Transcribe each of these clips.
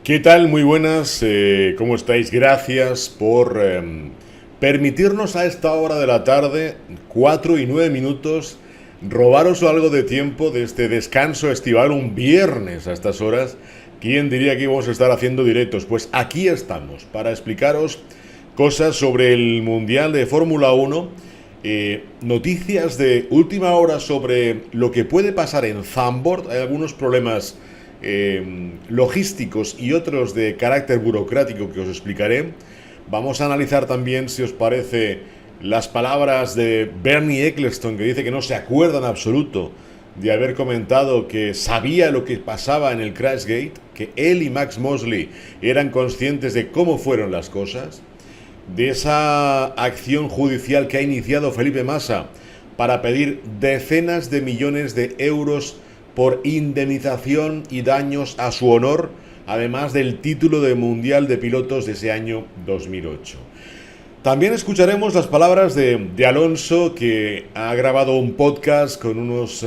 ¿Qué tal? Muy buenas, ¿cómo estáis? Gracias por permitirnos a esta hora de la tarde, 4 y 9 minutos, robaros algo de tiempo de este descanso estival, un viernes a estas horas. ¿Quién diría que íbamos a estar haciendo directos? Pues aquí estamos para explicaros cosas sobre el Mundial de Fórmula Uno, noticias de última hora sobre lo que puede pasar en Zandvoort. Hay algunos problemas logísticos y otros de carácter burocrático que os explicaré. Vamos a analizar también, si os parece, las palabras de Bernie Ecclestone, que dice que no se acuerda en absoluto de haber comentado que sabía lo que pasaba en el Crashgate, que él y Max Mosley eran conscientes de cómo fueron las cosas, de esa acción judicial que ha iniciado Felipe Massa para pedir decenas de millones de euros por indemnización y daños a su honor, además del título de Mundial de Pilotos de ese año 2008. También escucharemos las palabras de Alonso, que ha grabado un podcast con unos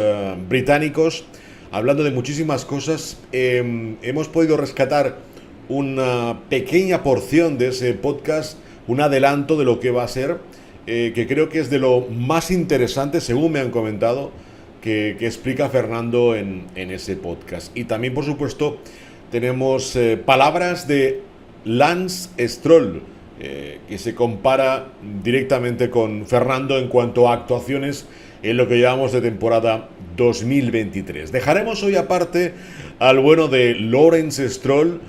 británicos hablando de muchísimas cosas. Hemos podido rescatar una pequeña porción de ese podcast, un adelanto de lo que va a ser, que creo que es de lo más interesante, según me han comentado, que explica Fernando en ese podcast. Y también, por supuesto, tenemos palabras de Lance Stroll, que se compara directamente con Fernando en cuanto a actuaciones en lo que llevamos de temporada 2023. Dejaremos hoy aparte al bueno de Lawrence Stroll.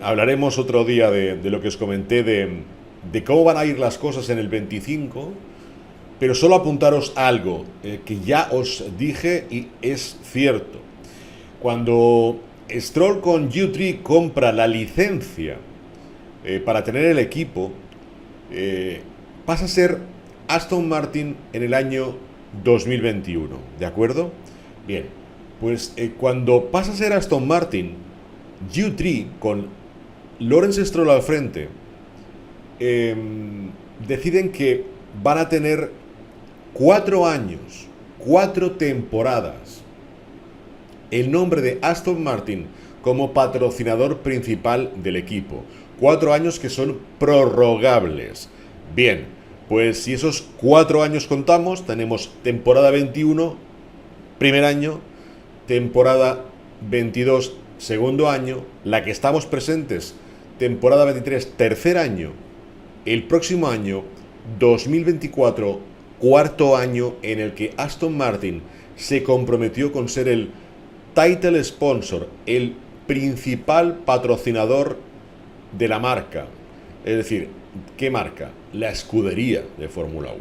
Hablaremos otro día de lo que os comenté de cómo van a ir las cosas en el 25. Pero solo apuntaros algo que ya os dije y es cierto. Cuando Stroll con U3 compra la licencia para tener el equipo, pasa a ser Aston Martin en el año 2021, ¿de acuerdo? Bien, pues cuando pasa a ser Aston Martin, U3 con Lawrence Stroll al frente, deciden que van a tener 4 años, 4 temporadas, el nombre de Aston Martin como patrocinador principal del equipo. 4 años que son prorrogables. Bien, pues si esos 4 años contamos, tenemos temporada 21, primer año, temporada 22, segundo año, la que estamos presentes, temporada 23, tercer año, el próximo año, 2024, cuarto año en el que Aston Martin se comprometió con ser el title sponsor, el principal patrocinador de la marca. Es decir, ¿qué marca? La escudería de Fórmula 1.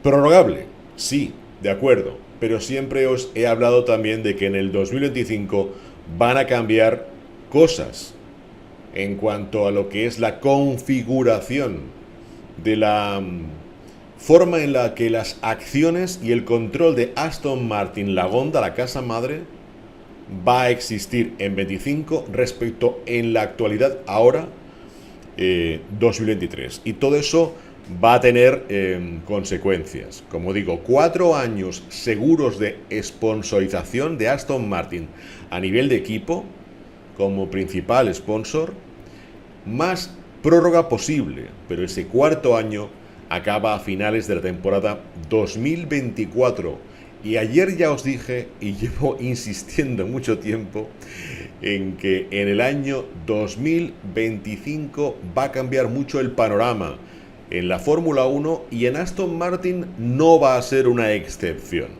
Prorrogable, sí, de acuerdo, pero siempre os he hablado también de que en el 2025 van a cambiar cosas en cuanto a lo que es la configuración de la forma en la que las acciones y el control de Aston Martin Lagonda, la casa madre, va a existir en 25 respecto en la actualidad ahora 2023. Y todo eso va a tener consecuencias. Como digo, 4 años seguros de sponsorización de Aston Martin a nivel de equipo como principal sponsor, más prórroga posible, pero ese cuarto año acaba a finales de la temporada 2024. Y ayer ya os dije, y llevo insistiendo mucho tiempo, en que en el año 2025 va a cambiar mucho el panorama en la Fórmula 1 y en Aston Martin no va a ser una excepción.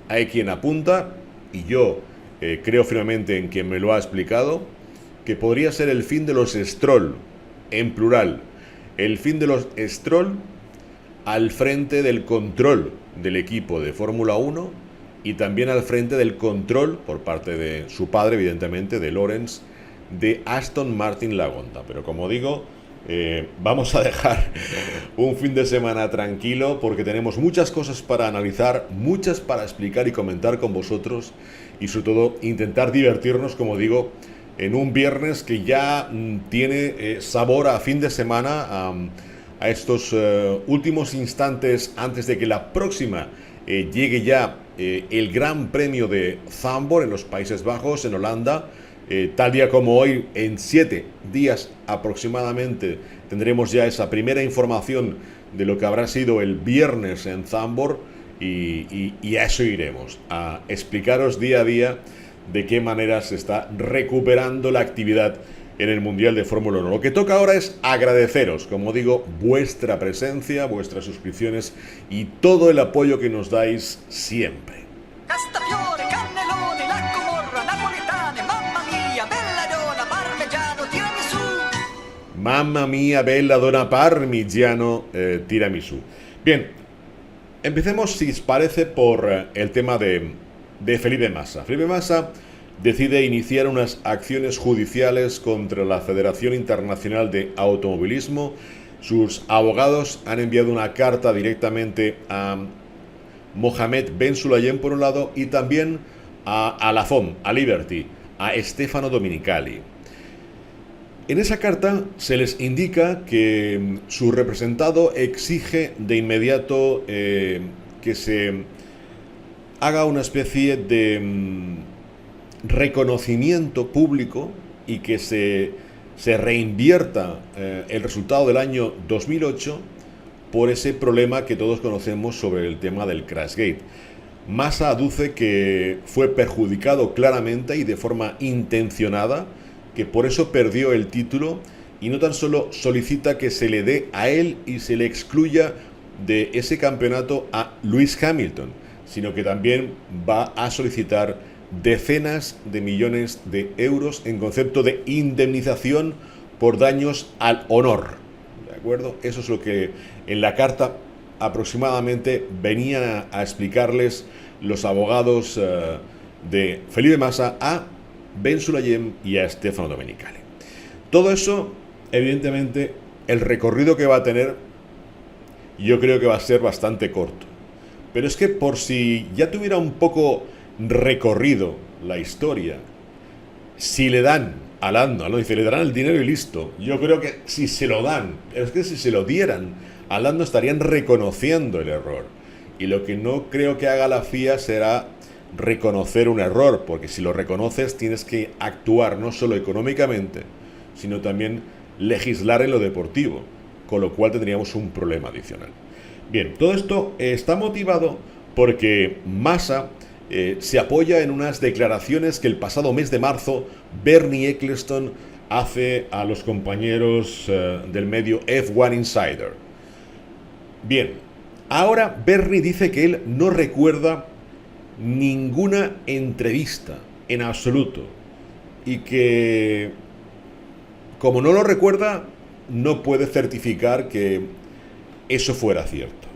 Hay quien apunta, y yo creo firmemente en quien me lo ha explicado, que podría ser el fin de los Stroll, en plural. El fin de los Stroll al frente del control del equipo de Fórmula 1 y también al frente del control, por parte de su padre, evidentemente, de Lawrence, de Aston Martin Lagonda. Pero como digo, vamos a dejar un fin de semana tranquilo porque tenemos muchas cosas para analizar, muchas para explicar y comentar con vosotros y sobre todo intentar divertirnos, como digo, en un viernes que ya tiene sabor a fin de semana, a estos últimos instantes antes de que la próxima llegue ya el Gran Premio de Zandvoort en los Países Bajos, en Holanda, tal día como hoy, en 7 días aproximadamente, tendremos ya esa primera información de lo que habrá sido el viernes en Zandvoort y a eso iremos, a explicaros día a día de qué manera se está recuperando la actividad en el Mundial de Fórmula 1. Lo que toca ahora es agradeceros, como digo, vuestra presencia, vuestras suscripciones y todo el apoyo que nos dais siempre. Castafiore, cannelloni, la Comorra, napoletane, mamma mia, bella donna, parmigiano, tiramisù. Mamma mia, bella donna, parmigiano, tiramisù. Bien, empecemos, si os parece, por el tema de Felipe Massa. Felipe Massa decide iniciar unas acciones judiciales contra la Federación Internacional de Automovilismo. Sus abogados han enviado una carta directamente a Mohamed Ben Sulayem por un lado y también a la FOM, a Liberty, a Stefano Domenicali. En esa carta se les indica que su representado exige de inmediato que se haga una especie de reconocimiento público y que se reinvierta el resultado del año 2008 por ese problema que todos conocemos sobre el tema del Crashgate. Massa aduce que fue perjudicado claramente y de forma intencionada, que por eso perdió el título, y no tan solo solicita que se le dé a él y se le excluya de ese campeonato a Lewis Hamilton, sino que también va a solicitar decenas de millones de euros en concepto de indemnización por daños al honor. ¿De acuerdo? Eso es lo que en la carta aproximadamente venían a explicarles los abogados de Felipe Massa a Ben Sulayem y a Stefano Domenicali. Todo eso, evidentemente, el recorrido que va a tener, yo creo que va a ser bastante corto. Pero es que por si ya tuviera un poco recorrido la historia, si le dan a Lando, ¿no? Dice, le darán el dinero y listo. Yo creo que si se lo dan, es que si se lo dieran a Lando estarían reconociendo el error. Y lo que no creo que haga la FIA será reconocer un error, porque si lo reconoces tienes que actuar no solo económicamente, sino también legislar en lo deportivo, con lo cual tendríamos un problema adicional. Bien, todo esto está motivado porque Massa se apoya en unas declaraciones que el pasado mes de marzo Bernie Ecclestone hace a los compañeros del medio F1 Insider. Bien, ahora Bernie dice que él no recuerda ninguna entrevista en absoluto y que, como no lo recuerda, no puede certificar que eso fuera cierto.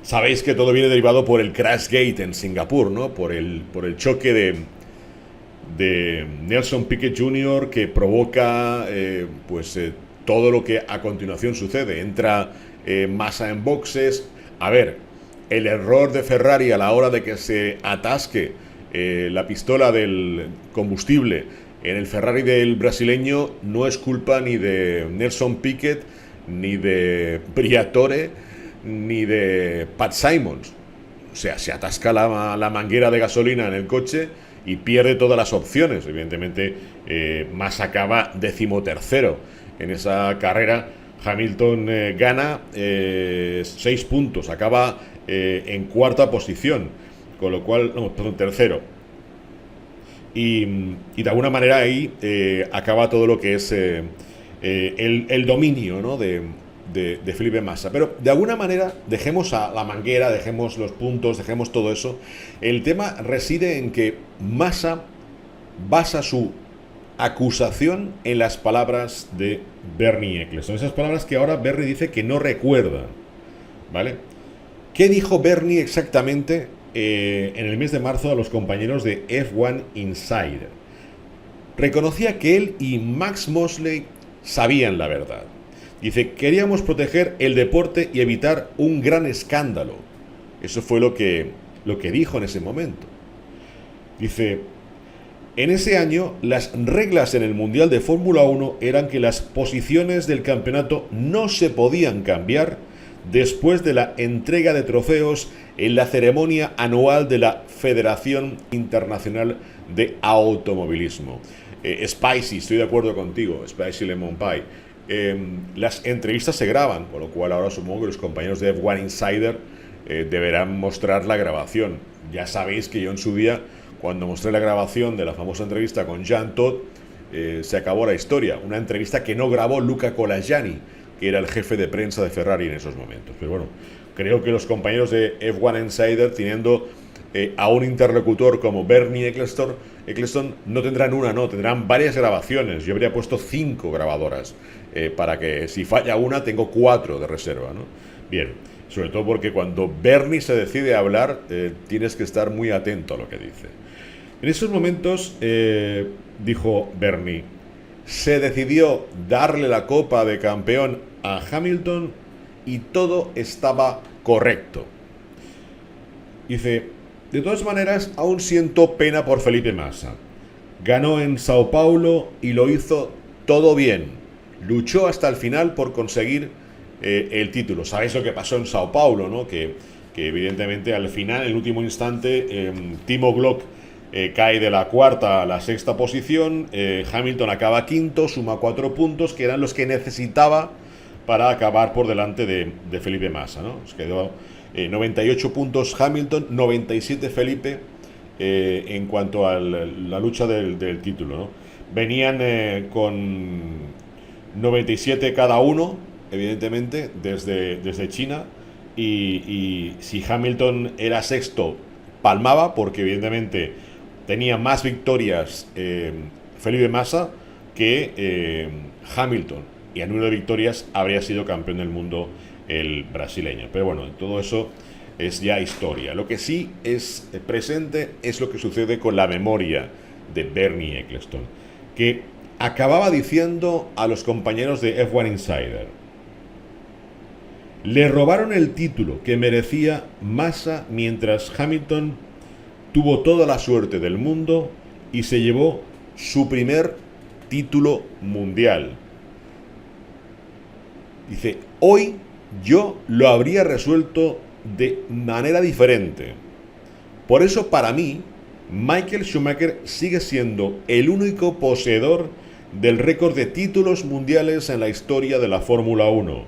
Sabéis que todo viene derivado por el Crashgate en Singapur, ¿no? Por el choque de Nelson Piquet Jr. que provoca todo lo que a continuación sucede. Entra Massa en boxes. A ver, el error de Ferrari a la hora de que se atasque la pistola del combustible en el Ferrari del brasileño no es culpa ni de Nelson Piquet, ni de Briatore, ni de Pat Simons. O sea, se atasca la manguera de gasolina en el coche y pierde todas las opciones. Evidentemente, Massa acaba 13º en esa carrera. Hamilton gana 6 puntos, acaba en 4ª posición, con lo cual, tercero. Y de alguna manera ahí acaba todo lo que es el dominio, ¿no? de Felipe Massa. Pero de alguna manera dejemos a la manguera, dejemos los puntos, dejemos todo eso. El tema reside en que Massa basa su acusación en las palabras de Bernie Ecclestone. Esas palabras que ahora Bernie dice que no recuerda, ¿vale? ¿Qué dijo Bernie exactamente en el mes de marzo a los compañeros de F1 Insider? Reconocía que él y Max Mosley sabían la verdad. Dice, queríamos proteger el deporte y evitar un gran escándalo. Eso fue lo que dijo en ese momento. Dice, en ese año las reglas en el Mundial de Fórmula 1 eran que las posiciones del campeonato no se podían cambiar después de la entrega de trofeos en la ceremonia anual de la Federación Internacional de Automovilismo. Spicy, estoy de acuerdo contigo, Spicy Lemon Pie. Las entrevistas se graban, con lo cual ahora supongo que los compañeros de F1 Insider deberán mostrar la grabación. Ya sabéis que yo en su día, cuando mostré la grabación de la famosa entrevista con Jean Todt, se acabó la historia. Una entrevista que no grabó Luca Colagiani, que era el jefe de prensa de Ferrari en esos momentos. Pero bueno, creo que los compañeros de F1 Insider, teniendo a un interlocutor como Bernie Ecclestone, no tendrán una, no, tendrán varias grabaciones. Yo habría puesto 5 grabadoras para que si falla una tengo 4 de reserva, ¿no? Bien, sobre todo porque cuando Bernie se decide a hablar tienes que estar muy atento a lo que dice. En esos momentos dijo Bernie: se decidió darle la copa de campeón a Hamilton y todo estaba correcto. Dice: de todas maneras, aún siento pena por Felipe Massa. Ganó en Sao Paulo y lo hizo todo bien. Luchó hasta el final por conseguir el título. Sabéis lo que pasó en Sao Paulo, ¿no? Que evidentemente al final, en el último instante, Timo Glock cae de la 4ª a la 6ª posición. Hamilton acaba quinto, suma 4 puntos, que eran los que necesitaba para acabar por delante de Felipe Massa, ¿no? Se quedó 98 puntos Hamilton, 97 Felipe en cuanto a la lucha del título, ¿no? Venían con 97 cada uno, evidentemente, desde China, y si Hamilton era sexto, palmaba, porque evidentemente tenía más victorias Felipe Massa que Hamilton, y a número de victorias habría sido campeón del mundo el brasileño. Pero bueno, todo eso es ya historia. Lo que sí es presente es lo que sucede con la memoria de Bernie Ecclestone, que acababa diciendo a los compañeros de F1 Insider: le robaron el título que merecía Massa mientras Hamilton tuvo toda la suerte del mundo y se llevó su primer título mundial. Dice: hoy yo lo habría resuelto de manera diferente. Por eso, para mí, Michael Schumacher sigue siendo el único poseedor del récord de títulos mundiales en la historia de la Fórmula 1,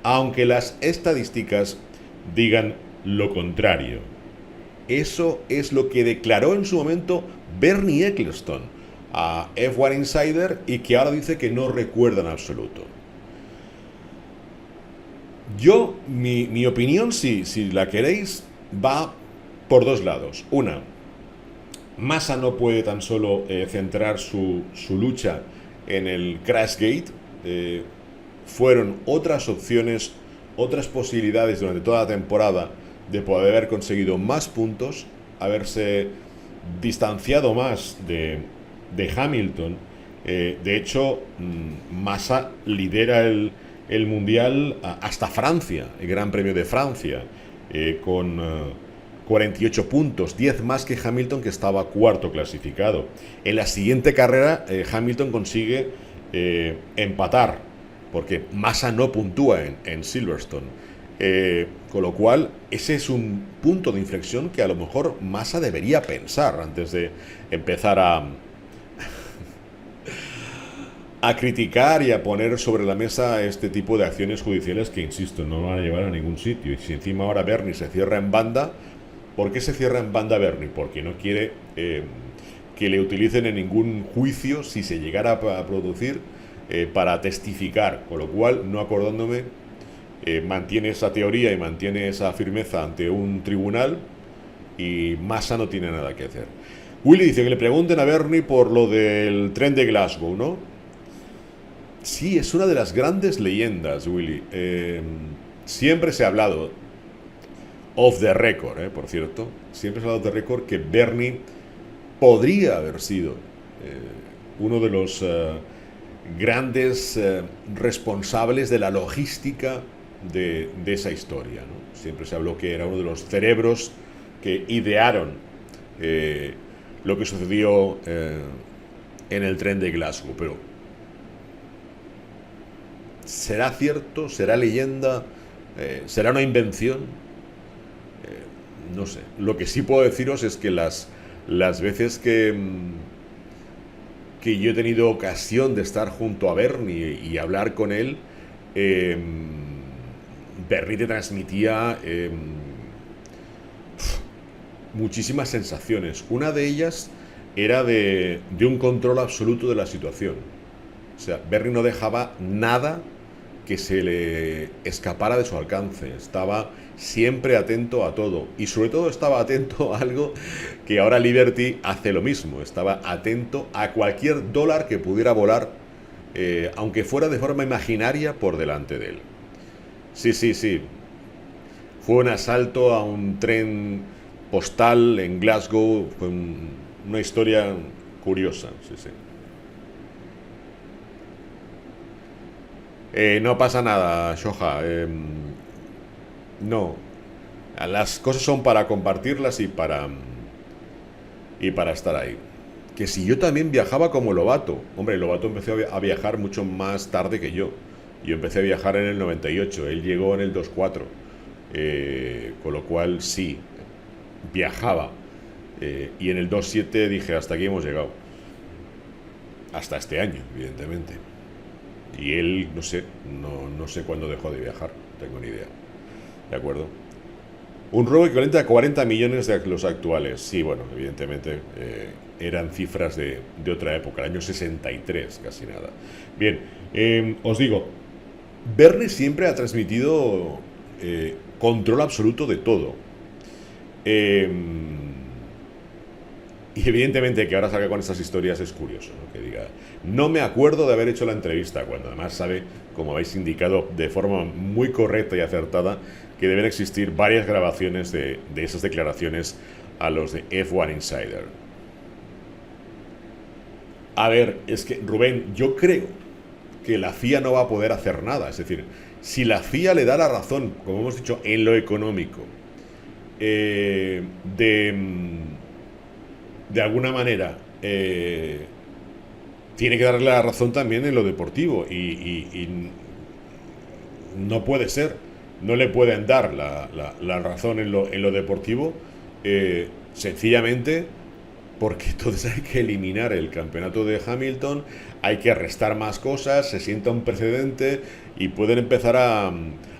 aunque las estadísticas digan lo contrario. Eso es lo que declaró en su momento Bernie Ecclestone a F1 Insider, y que ahora dice que no recuerda en absoluto. Yo, mi opinión, si la queréis, va por dos lados. Una, Massa no puede tan solo centrar su lucha en el Crashgate. Fueron otras opciones, otras posibilidades durante toda la temporada de poder haber conseguido más puntos, haberse distanciado más de Hamilton. De hecho, Massa lidera el Mundial hasta Francia, el Gran Premio de Francia, con 48 puntos, 10 más que Hamilton, que estaba cuarto clasificado. En la siguiente carrera, Hamilton consigue empatar, porque Massa no puntúa en Silverstone. Con lo cual, ese es un punto de inflexión que a lo mejor Massa debería pensar antes de empezar a criticar y a poner sobre la mesa este tipo de acciones judiciales que, insisto, no van a llevar a ningún sitio. Y si encima ahora Bernie se cierra en banda, ¿por qué se cierra en banda Bernie? Porque no quiere que le utilicen en ningún juicio si se llegara a producir para testificar, con lo cual, no acordándome, mantiene esa teoría y mantiene esa firmeza ante un tribunal, y Massa no tiene nada que hacer. Willy dice que le pregunten a Bernie por lo del tren de Glasgow, ¿no? Sí, es una de las grandes leyendas, Willy. Siempre se ha hablado, off the record, por cierto, siempre se ha hablado off the record, que Bernie podría haber sido uno de los grandes responsables de la logística de esa historia, ¿no? Siempre se habló que era uno de los cerebros que idearon lo que sucedió en el tren de Glasgow, pero ¿será cierto? ¿Será leyenda? ¿Será una invención? No sé. Lo que sí puedo deciros es que las veces que yo he tenido ocasión de estar junto a Bernie y hablar con él, eh, Bernie te transmitía muchísimas sensaciones. Una de ellas era de un control absoluto de la situación. O sea, Bernie no dejaba nada que se le escapara de su alcance. Estaba siempre atento a todo. Y sobre todo estaba atento a algo que ahora Liberty hace lo mismo. Estaba atento a cualquier dólar que pudiera volar, aunque fuera de forma imaginaria, por delante de él. Sí, sí, sí. Fue un asalto a un tren postal en Glasgow. Fue una historia curiosa, sí, sí. No pasa nada, Shoja. No. Las cosas son para compartirlas y para estar ahí. Que si yo también viajaba como Lobato. Hombre, Lobato empezó a viajar mucho más tarde que yo. Yo empecé a viajar en el 98. Él llegó en el 24. Con lo cual, sí, viajaba. Y en el 27 dije, hasta aquí hemos llegado. Hasta este año, evidentemente. Y él, no sé, no sé cuándo dejó de viajar, no tengo ni idea. ¿De acuerdo? Un robo equivalente a 40 millones de los actuales. Sí, bueno, evidentemente eran cifras de otra época, el año 63, casi nada. Bien, os digo, Bernie siempre ha transmitido control absoluto de todo. Y evidentemente que ahora salga con estas historias es curioso, ¿no? Que diga, no me acuerdo de haber hecho la entrevista, cuando además sabe, como habéis indicado de forma muy correcta y acertada, que deben existir varias grabaciones de esas declaraciones a los de F1 Insider. A ver, es que, Rubén, yo creo que la FIA no va a poder hacer nada. Es decir, si la FIA le da la razón, como hemos dicho, en lo económico, de alguna manera tiene que darle la razón también en lo deportivo y no puede ser, no le pueden dar la razón en lo deportivo, sencillamente porque entonces hay que eliminar el campeonato de Hamilton, hay que restar más cosas, se sienta un precedente y pueden empezar a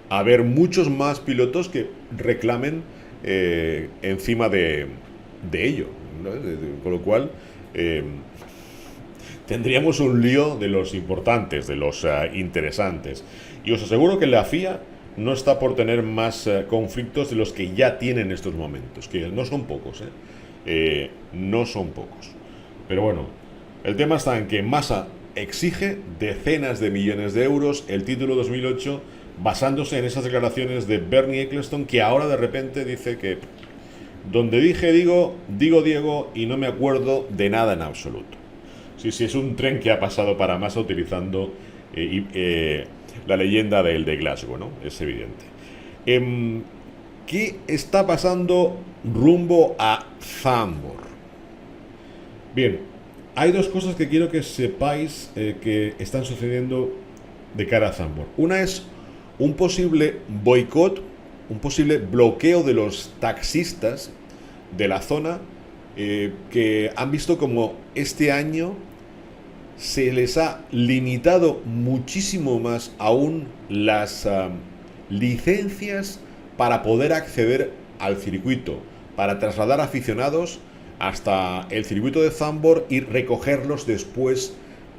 haber muchos más pilotos que reclamen encima de ello, ¿no? Con lo cual tendríamos un lío de los importantes, de los interesantes. Y os aseguro que la FIA no está por tener más conflictos de los que ya tiene en estos momentos, que no son pocos, no son pocos. Pero bueno, el tema está en que Massa exige decenas de millones de euros el título 2008 basándose en esas declaraciones de Bernie Ecclestone, que ahora de repente dice que donde dije digo Diego y no me acuerdo de nada en absoluto. Sí, es un tren que ha pasado para Massa utilizando la leyenda del de Glasgow, ¿no? Es evidente. ¿Qué está pasando rumbo a Zandvoort? Bien, hay dos cosas que quiero que sepáis que están sucediendo de cara a Zandvoort. Una es un posible boicot, un posible bloqueo de los taxistas de la zona que han visto como este año se les ha limitado muchísimo más aún las licencias para poder acceder al circuito, para trasladar aficionados hasta el circuito de Zandvoort y recogerlos después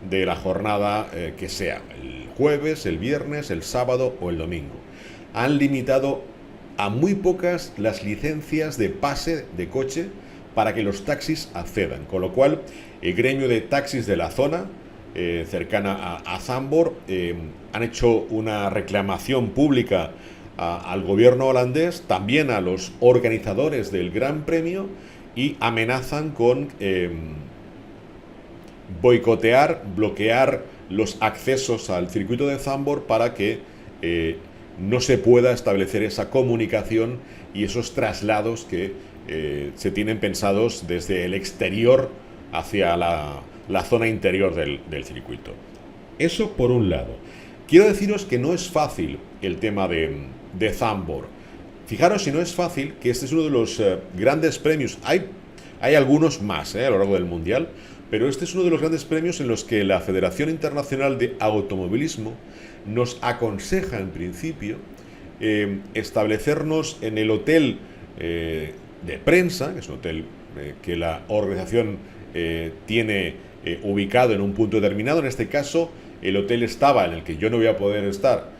de la jornada que sea, el jueves, el viernes, el sábado o el domingo. Han limitado a muy pocas las licencias de pase de coche para que los taxis accedan, con lo cual el gremio de taxis de la zona cercana a Zandvoort han hecho una reclamación pública al gobierno holandés, también a los organizadores del Gran Premio, y amenazan con boicotear, bloquear los accesos al circuito de Zandvoort para que no se pueda establecer esa comunicación y esos traslados que se tienen pensados desde el exterior hacia la zona interior del circuito. Eso por un lado. quiero deciros que no es fácil el tema de Zandvoort. Fijaros si no es fácil, que este es uno de los grandes premios. Hay algunos más a lo largo del Mundial, pero este es uno de los grandes premios en los que la Federación Internacional de Automovilismo nos aconseja, en principio, establecernos en el hotel de prensa, que es un hotel que la organización tiene ubicado en un punto determinado. En este caso, el hotel estaba, en el que yo no voy a poder estar,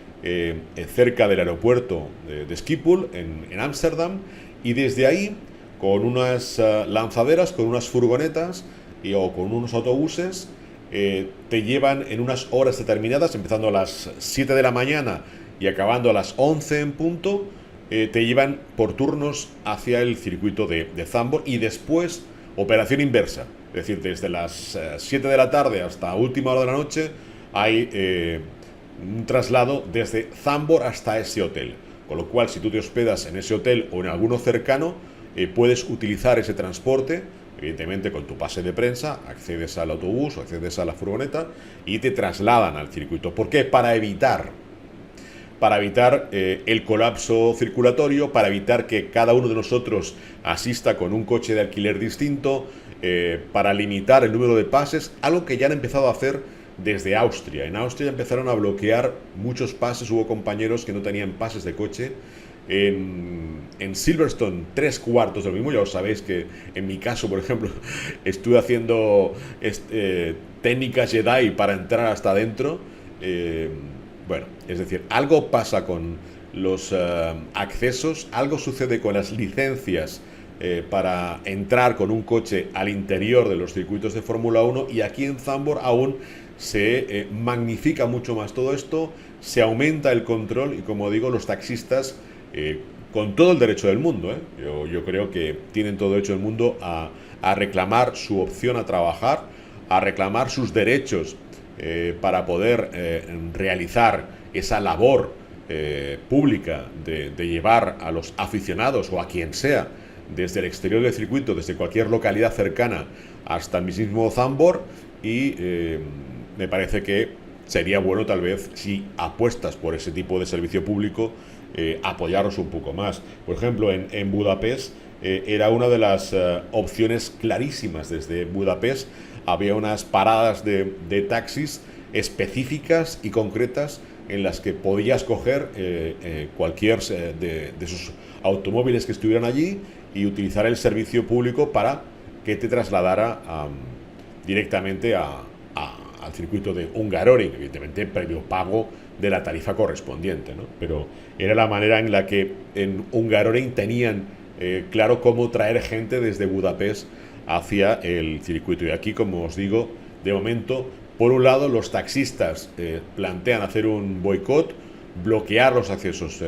cerca del aeropuerto de Schiphol, en Ámsterdam, y desde ahí, con unas lanzaderas, con unas furgonetas o con unos autobuses, te llevan en unas horas determinadas, empezando a las 7 de la mañana y acabando a las 11 en punto, te llevan por turnos hacia el circuito de Zandvoort, y después operación inversa, es decir, desde las 7 de la tarde hasta última hora de la noche hay un traslado desde Zandvoort hasta ese hotel, con lo cual si tú te hospedas en ese hotel o en alguno cercano, puedes utilizar ese transporte, evidentemente con tu pase de prensa, accedes al autobús o accedes a la furgoneta y te trasladan al circuito. ¿Por qué? Para evitar el colapso circulatorio, para evitar que cada uno de nosotros asista con un coche de alquiler distinto, para limitar el número de pases, algo que ya han empezado a hacer desde Austria. En Austria empezaron a bloquear muchos pases, hubo compañeros que no tenían pases de coche. En Silverstone, 3/4 de lo mismo. Ya os sabéis que en mi caso, por ejemplo, estuve haciendo técnicas Jedi para entrar hasta adentro. Bueno, es decir, algo pasa con los accesos, algo sucede con las licencias para entrar con un coche al interior de los circuitos de Fórmula 1, y aquí en Zandvoort aún se magnifica mucho más todo esto, se aumenta el control y, como digo, los taxistas, con todo el derecho del mundo, yo creo que tienen todo el derecho del mundo a reclamar su opción a trabajar, a reclamar sus derechos para poder realizar esa labor pública de llevar a los aficionados o a quien sea desde el exterior del circuito, desde cualquier localidad cercana hasta el mismo Zandvoort. Y me parece que sería bueno, tal vez, si apuestas por ese tipo de servicio público, apoyaros un poco más. Por ejemplo, en Budapest era una de las opciones clarísimas. Desde Budapest había unas paradas de taxis específicas y concretas en las que podías coger cualquier de esos automóviles que estuvieran allí y utilizar el servicio público para que te trasladara directamente al circuito de Hungaroring, evidentemente previo pago de la tarifa correspondiente, ¿no? Pero era la manera en la que en Hungaroring tenían claro cómo traer gente desde Budapest hacia el circuito. Y aquí, como os digo, de momento, por un lado, los taxistas plantean hacer un boicot, bloquear los accesos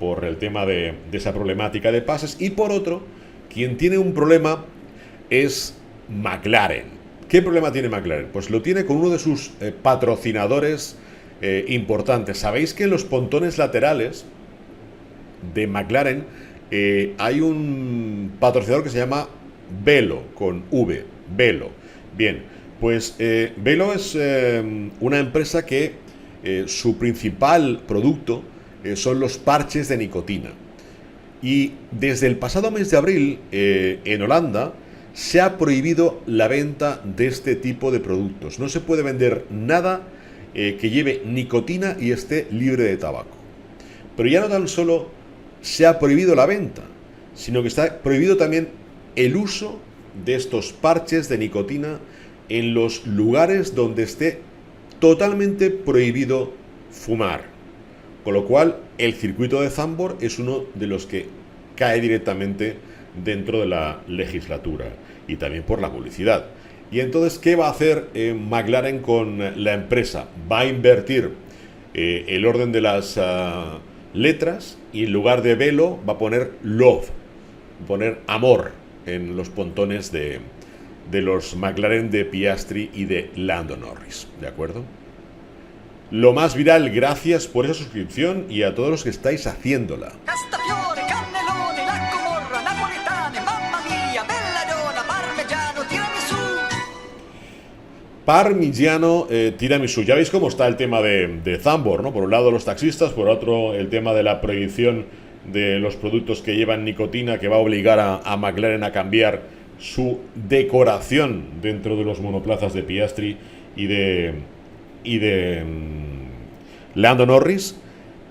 por el tema de esa problemática de pases, y por otro, quien tiene un problema es McLaren. ¿Qué problema tiene McLaren? Pues lo tiene con uno de sus patrocinadores importantes. Sabéis que en los pontones laterales de McLaren hay un patrocinador que se llama Velo, con V, Velo. Bien, pues Velo es una empresa que su principal producto son los parches de nicotina. Y desde el pasado mes de abril, en Holanda, se ha prohibido la venta de este tipo de productos. No se puede vender nada que lleve nicotina y esté libre de tabaco. Pero ya no tan solo se ha prohibido la venta, sino que está prohibido también el uso de estos parches de nicotina en los lugares donde esté totalmente prohibido fumar. Con lo cual, el circuito de Zandvoort es uno de los que cae directamente dentro de la legislatura, y también por la publicidad. Y entonces, ¿qué va a hacer McLaren con la empresa? Va a invertir el orden de las letras, y en lugar de Velo va a poner Love, poner amor en los pontones de los McLaren de Piastri y de Lando Norris, ¿de acuerdo? Lo más viral, gracias por esa suscripción y a todos los que estáis haciéndola. Castafiore, cannellone, la comorra, napoletane, mamma mia, belladona, parmigiano, tiramisù. Parmigiano Tiramisu. Ya veis cómo está el tema de Zandvoort, ¿no? Por un lado los taxistas, por otro el tema de la prohibición de los productos que llevan nicotina, que va a obligar a McLaren a cambiar su decoración dentro de los monoplazas de Piastri y de Lando Norris.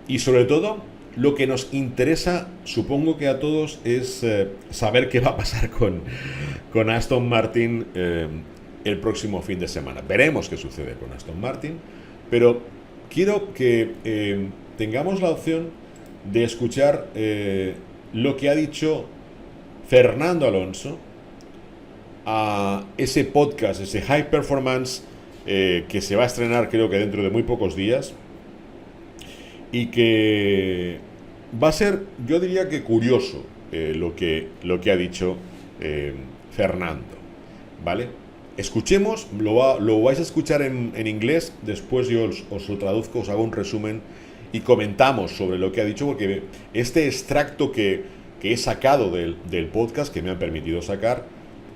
Y sobre todo, lo que nos interesa, supongo que a todos, es saber qué va a pasar con Aston Martin el próximo fin de semana. Veremos qué sucede con Aston Martin, pero quiero que tengamos la opción de escuchar lo que ha dicho Fernando Alonso a ese podcast, ese High Performance que se va a estrenar creo que dentro de muy pocos días y que va a ser, yo diría que curioso lo que ha dicho Fernando, ¿vale? Escuchemos, lo vais a escuchar en inglés, después yo os lo traduzco, os hago un resumen y comentamos sobre lo que ha dicho, porque este extracto que he sacado del podcast, que me han permitido sacar,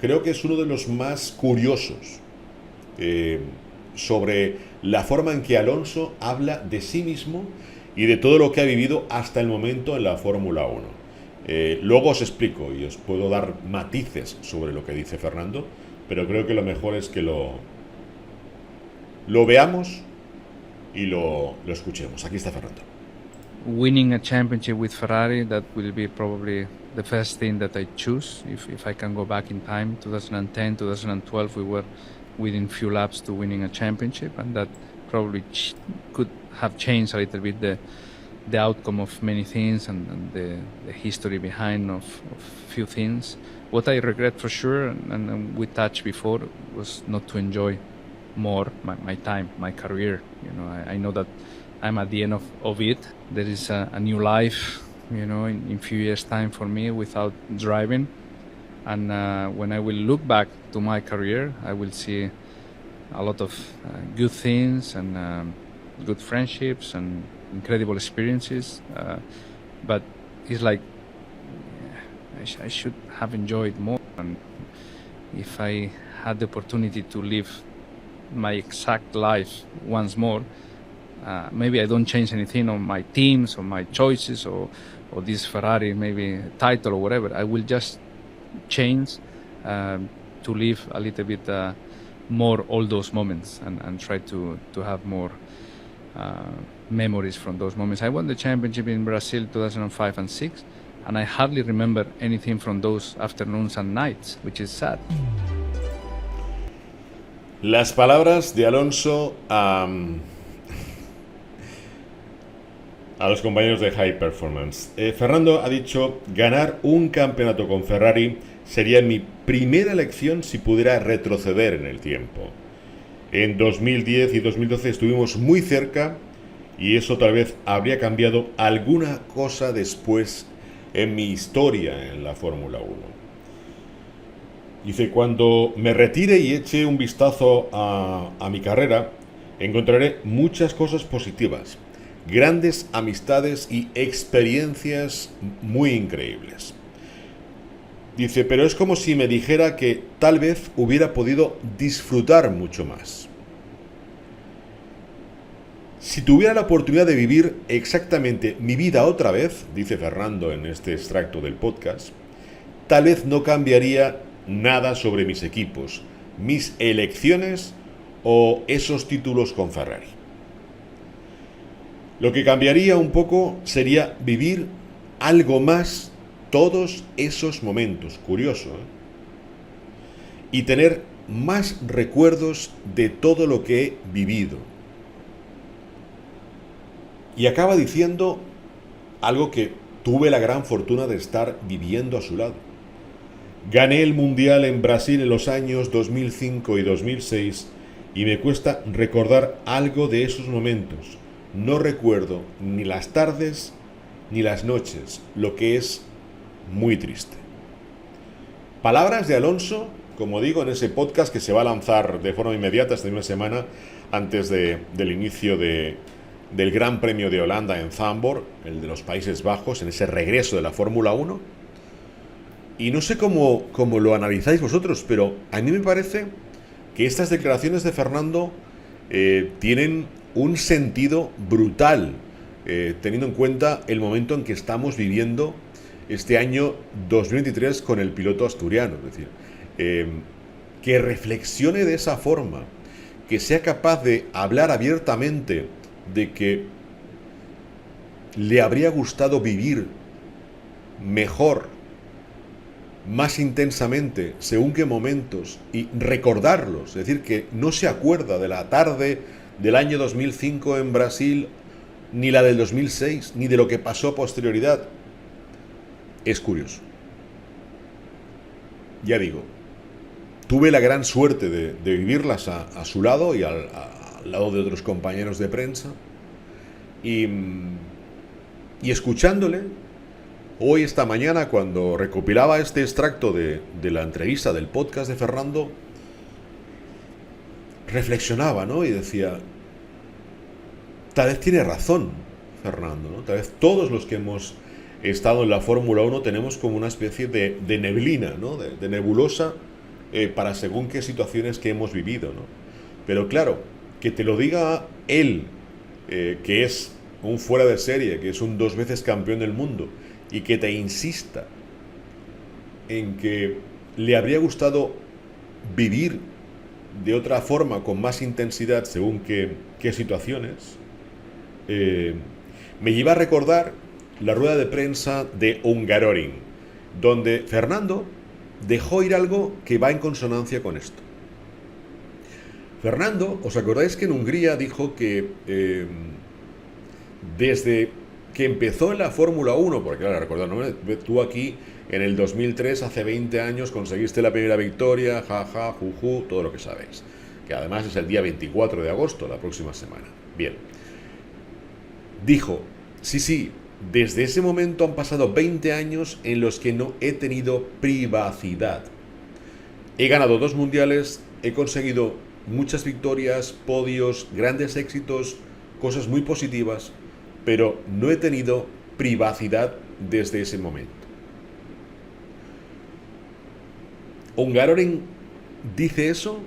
creo que es uno de los más curiosos sobre la forma en que Alonso habla de sí mismo y de todo lo que ha vivido hasta el momento en la Fórmula 1. Luego os explico y os puedo dar matices sobre lo que dice Fernando, pero creo que lo mejor es que lo veamos y lo escuchemos. Aquí está Fernando. Winning a championship with Ferrari, that will be probably the first thing that I choose. If I can go back in time, 2010, 2012, we were within few laps to winning a championship, and that probably could have changed a little bit the outcome of many things and the history behind of few things. What I regret for sure, and we touched before, was not to enjoy more my time, my career. You know, I know that I'm at the end of it. There is a new life, you know, in few years' time for me without driving. And when I will look back to my career, I will see a lot of good things and good friendships and incredible experiences. But it's like I should have enjoyed more. And if I had the opportunity to live my exact life once more, maybe I don't change anything on my teams or my choices or this Ferrari maybe title or whatever. I will just change to live a little bit more all those moments and try to have more memories from those moments. I won the championship in Brazil 2005 and 6, and I hardly remember anything from those afternoons and nights, which is sad. Las palabras de Alonso a los compañeros de High Performance. Fernando ha dicho: ganar un campeonato con Ferrari sería mi primera elección si pudiera retroceder en el tiempo. En 2010 y 2012 estuvimos muy cerca y eso tal vez habría cambiado alguna cosa después en mi historia en la Fórmula 1. Dice: cuando me retire y eche un vistazo a mi carrera, encontraré muchas cosas positivas, grandes amistades y experiencias muy increíbles. Dice, pero es como si me dijera que tal vez hubiera podido disfrutar mucho más. Si tuviera la oportunidad de vivir exactamente mi vida otra vez, dice Fernando en este extracto del podcast, tal vez no cambiaría nada sobre mis equipos, mis elecciones o esos títulos con Ferrari. Lo que cambiaría un poco sería vivir algo más todos esos momentos, curioso, y tener más recuerdos de todo lo que he vivido. Y acaba diciendo algo que tuve la gran fortuna de estar viviendo a su lado. Gané el Mundial en Brasil en los años 2005 y 2006 y me cuesta recordar algo de esos momentos. No recuerdo ni las tardes ni las noches, lo que es muy triste. Palabras de Alonso, como digo, en ese podcast que se va a lanzar de forma inmediata esta misma semana antes del inicio del Gran Premio de Holanda en Zandvoort, el de los Países Bajos, en ese regreso de la Fórmula 1. Y no sé cómo lo analizáis vosotros, pero a mí me parece que estas declaraciones de Fernando tienen un sentido brutal, teniendo en cuenta el momento en que estamos viviendo este año 2023 con el piloto asturiano. Es decir, que reflexione de esa forma, que sea capaz de hablar abiertamente de que le habría gustado vivir mejor, más intensamente, según qué momentos, y recordarlos. Es decir, que no se acuerda de la tarde del año 2005 en Brasil, ni la del 2006, ni de lo que pasó a posterioridad. Es curioso. Ya digo, tuve la gran suerte de vivirlas a su lado y al lado de otros compañeros de prensa. Y escuchándole, hoy, esta mañana, cuando recopilaba este extracto de la entrevista del podcast de Fernando, reflexionaba, ¿no? Y decía, tal vez tiene razón Fernando, ¿no? Tal vez todos los que hemos estado en la Fórmula 1 tenemos como una especie de neblina, ¿no? De nebulosa para según qué situaciones que hemos vivido, ¿no? Pero claro, que te lo diga él, que es un fuera de serie, que es un 2 veces campeón del mundo, y que te insista en que le habría gustado vivir de otra forma, con más intensidad, según qué situaciones, me lleva a recordar la rueda de prensa de Hungaroring, donde Fernando dejó ir algo que va en consonancia con esto. Fernando, ¿os acordáis que en Hungría dijo que desde que empezó en la Fórmula 1, porque claro, recordad, ¿no? Tú aquí en el 2003, hace 20 años, conseguiste la primera victoria, jaja, juju, todo lo que sabéis, que además es el día 24 de agosto, la próxima semana. Bien, dijo, sí, desde ese momento han pasado 20 años en los que no he tenido privacidad. He ganado 2 mundiales, he conseguido muchas victorias, podios, grandes éxitos, cosas muy positivas, pero no he tenido privacidad desde ese momento. Hungaroring dice eso,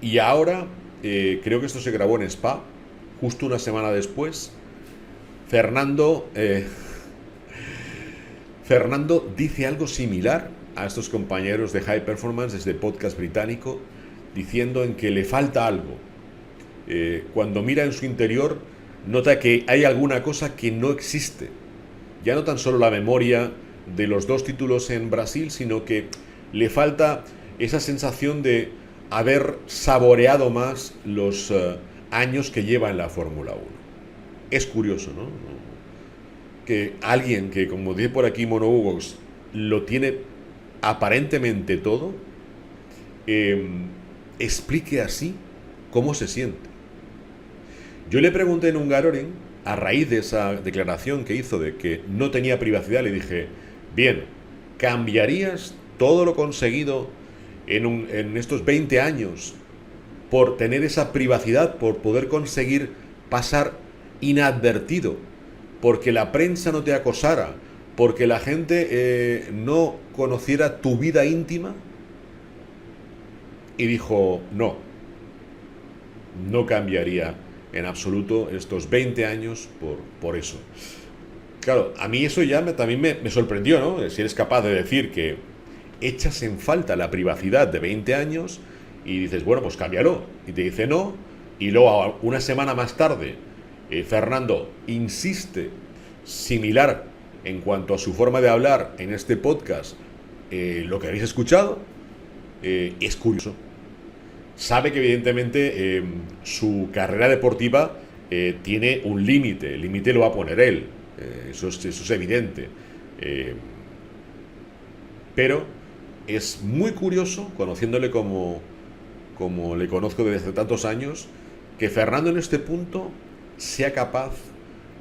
y ahora, creo que esto se grabó en Spa, justo una semana después, Fernando dice algo similar a estos compañeros de High Performance desde podcast británico, diciendo en que le falta algo. Cuando mira en su interior, nota que hay alguna cosa que no existe. Ya no tan solo la memoria de los 2 títulos en Brasil, sino que le falta esa sensación de haber saboreado más los años que lleva en la Fórmula 1. Es curioso, ¿no? Que alguien que, como dice por aquí Mono Hugos, lo tiene aparentemente todo, explique así cómo se siente. Yo le pregunté en Hungaroring, a raíz de esa declaración que hizo de que no tenía privacidad, le dije, bien, ¿cambiarías todo lo conseguido en estos 20 años por tener esa privacidad, por poder conseguir pasar inadvertido, porque la prensa no te acosara, porque la gente no conociera tu vida íntima? Y dijo, no cambiaría en absoluto estos 20 años por eso. Claro, a mí eso ya también me sorprendió, ¿no? Si eres capaz de decir que echas en falta la privacidad de 20 años y dices, bueno, pues cámbialo. Y te dice no, y luego una semana más tarde, Fernando insiste similar en cuanto a su forma de hablar en este podcast, lo que habéis escuchado, es curioso. Sabe que evidentemente su carrera deportiva tiene un límite, el límite lo va a poner él, eso es evidente, pero es muy curioso, conociéndole como le conozco desde hace tantos años, que Fernando en este punto sea capaz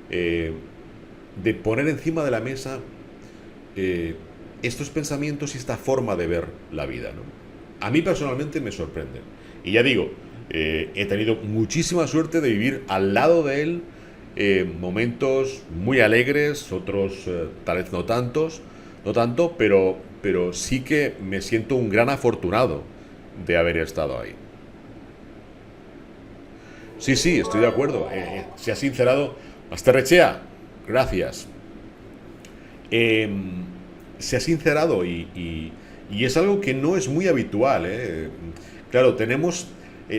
de poner encima de la mesa estos pensamientos y esta forma de ver la vida, ¿no? A mí personalmente me sorprende. Y ya digo, he tenido muchísima suerte de vivir al lado de él momentos muy alegres, otros tal vez no tanto, pero sí que me siento un gran afortunado de haber estado ahí. Sí, sí, estoy de acuerdo. Se ha sincerado. Asterrechea, gracias. Eh, Se ha sincerado y es algo que no es muy habitual. Claro, tenemos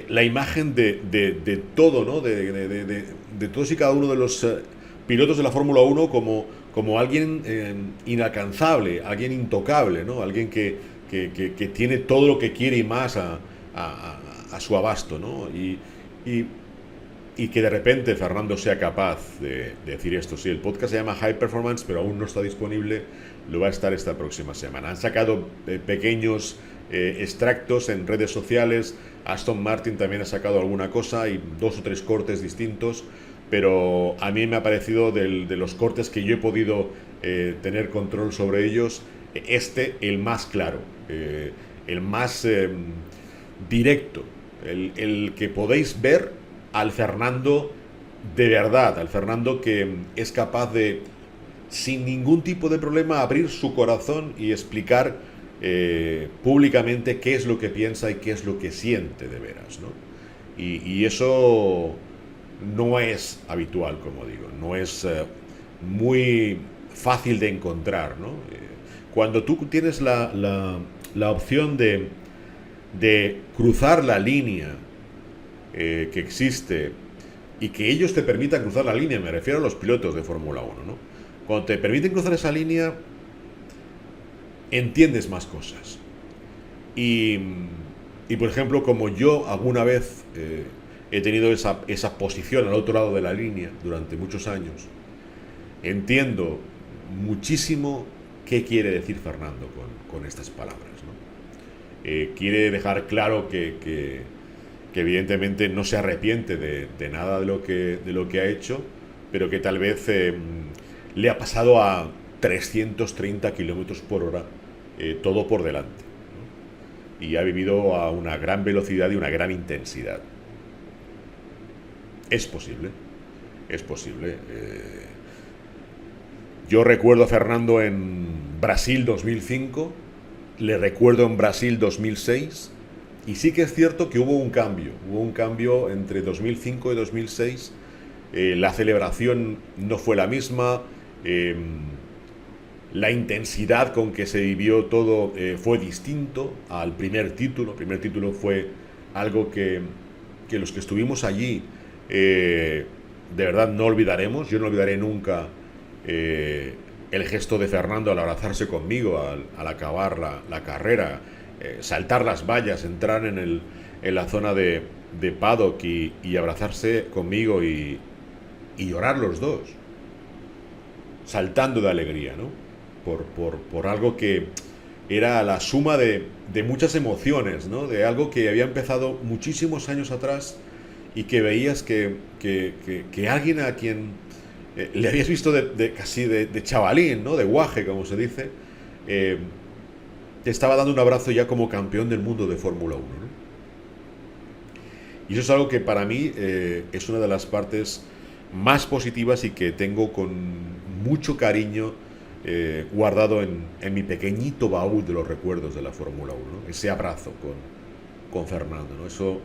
la imagen de todo, ¿no? De todos y cada uno de los pilotos de la Fórmula 1 como alguien inalcanzable, alguien intocable, ¿no? Alguien que tiene todo lo que quiere y más a su abasto, ¿no? Y que de repente Fernando sea capaz de decir esto. Sí, el podcast se llama High Performance, pero aún no está disponible, lo va a estar esta próxima semana. Han sacado pequeños extractos en redes sociales, Aston Martin también ha sacado alguna cosa y 2 o 3 cortes distintos, pero a mí me ha parecido de los cortes que yo he podido tener control sobre ellos, el más claro, el más directo, el que podéis ver al Fernando de verdad, al Fernando que es capaz de, sin ningún tipo de problema, abrir su corazón y explicar públicamente qué es lo que piensa y qué es lo que siente de veras, ¿no? Y eso no es habitual, como digo, no es muy fácil de encontrar, ¿no? Cuando tú tienes la opción de cruzar la línea que existe y que ellos te permitan cruzar la línea, me refiero a los pilotos de Fórmula 1, ¿no? Cuando te permiten cruzar esa línea, entiendes más cosas. Y por ejemplo, como yo alguna vez he tenido esa posición al otro lado de la línea durante muchos años, entiendo muchísimo qué quiere decir Fernando con estas palabras, ¿no? Quiere dejar claro que evidentemente no se arrepiente de nada de lo que ha hecho, pero que tal vez le ha pasado a 330 kilómetros por hora, todo por delante, ¿no? Y ha vivido a una gran velocidad y una gran intensidad. Es posible, es posible. Yo recuerdo a Fernando en Brasil 2005, le recuerdo en Brasil 2006. Y sí que es cierto que hubo un cambio entre 2005 y 2006. La celebración no fue la misma, la intensidad con que se vivió todo fue distinto al primer título. El primer título fue algo que los que estuvimos allí de verdad no olvidaremos. Yo no olvidaré nunca el gesto de Fernando al abrazarse conmigo, al acabar la carrera. Saltar las vallas, entrar en la zona de paddock y abrazarse conmigo y llorar los dos, saltando de alegría, ¿no? Por algo que era la suma de muchas emociones, ¿no? De algo que había empezado muchísimos años atrás y que veías que alguien a quien le habías visto casi de chavalín, ¿no? De guaje, como se dice, te estaba dando un abrazo ya como campeón del mundo de Fórmula 1, ¿no? Y eso es algo que para mí es una de las partes más positivas y que tengo con mucho cariño guardado en mi pequeñito baúl de los recuerdos de la Fórmula 1, ¿no? Ese abrazo con Fernando, ¿no? Eso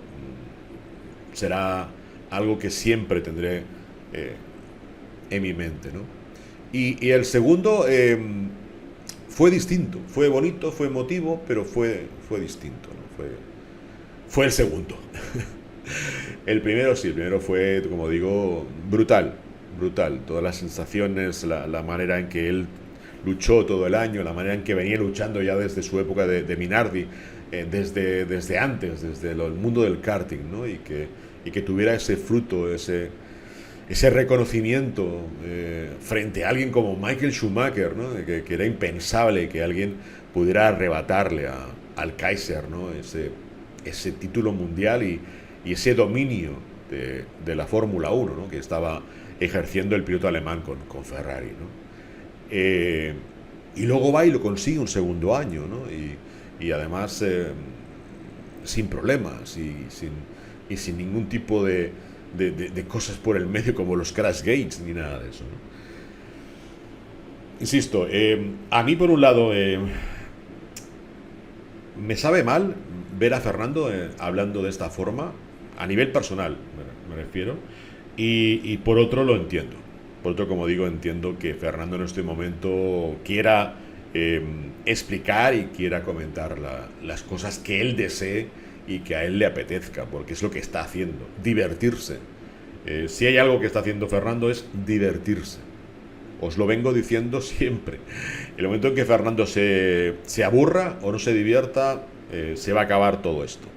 será algo que siempre tendré en mi mente, ¿no? Y el segundo fue distinto, fue bonito, fue emotivo, pero fue distinto, ¿no? Fue el segundo. El primero sí, el primero fue, como digo, brutal. Todas las sensaciones, la manera en que él luchó todo el año, la manera en que venía luchando ya desde su época de Minardi, desde antes, desde el mundo del karting, ¿no? Y que tuviera ese fruto, ese reconocimiento frente a alguien como Michael Schumacher, ¿no? Que era impensable que alguien pudiera arrebatarle al Kaiser, ¿no? Ese título mundial y ese dominio de la Fórmula 1, ¿no? Que estaba ejerciendo el piloto alemán con Ferrari, ¿no? Y luego va y lo consigue un segundo año, ¿no? Y además sin problemas y sin ningún tipo de cosas por el medio como los crash gates ni nada de eso, ¿no? Insisto, a mí por un lado me sabe mal ver a Fernando hablando de esta forma a nivel personal. me refiero. Y por otro lo entiendo. Por otro, como digo, entiendo que Fernando en este momento quiera explicar y quiera comentar las cosas que él desee y que a él le apetezca, porque es lo que está haciendo, divertirse. Si hay algo que está haciendo Fernando es divertirse. Os lo vengo diciendo siempre. El momento en que Fernando se aburra o no se divierta, se va a acabar todo esto.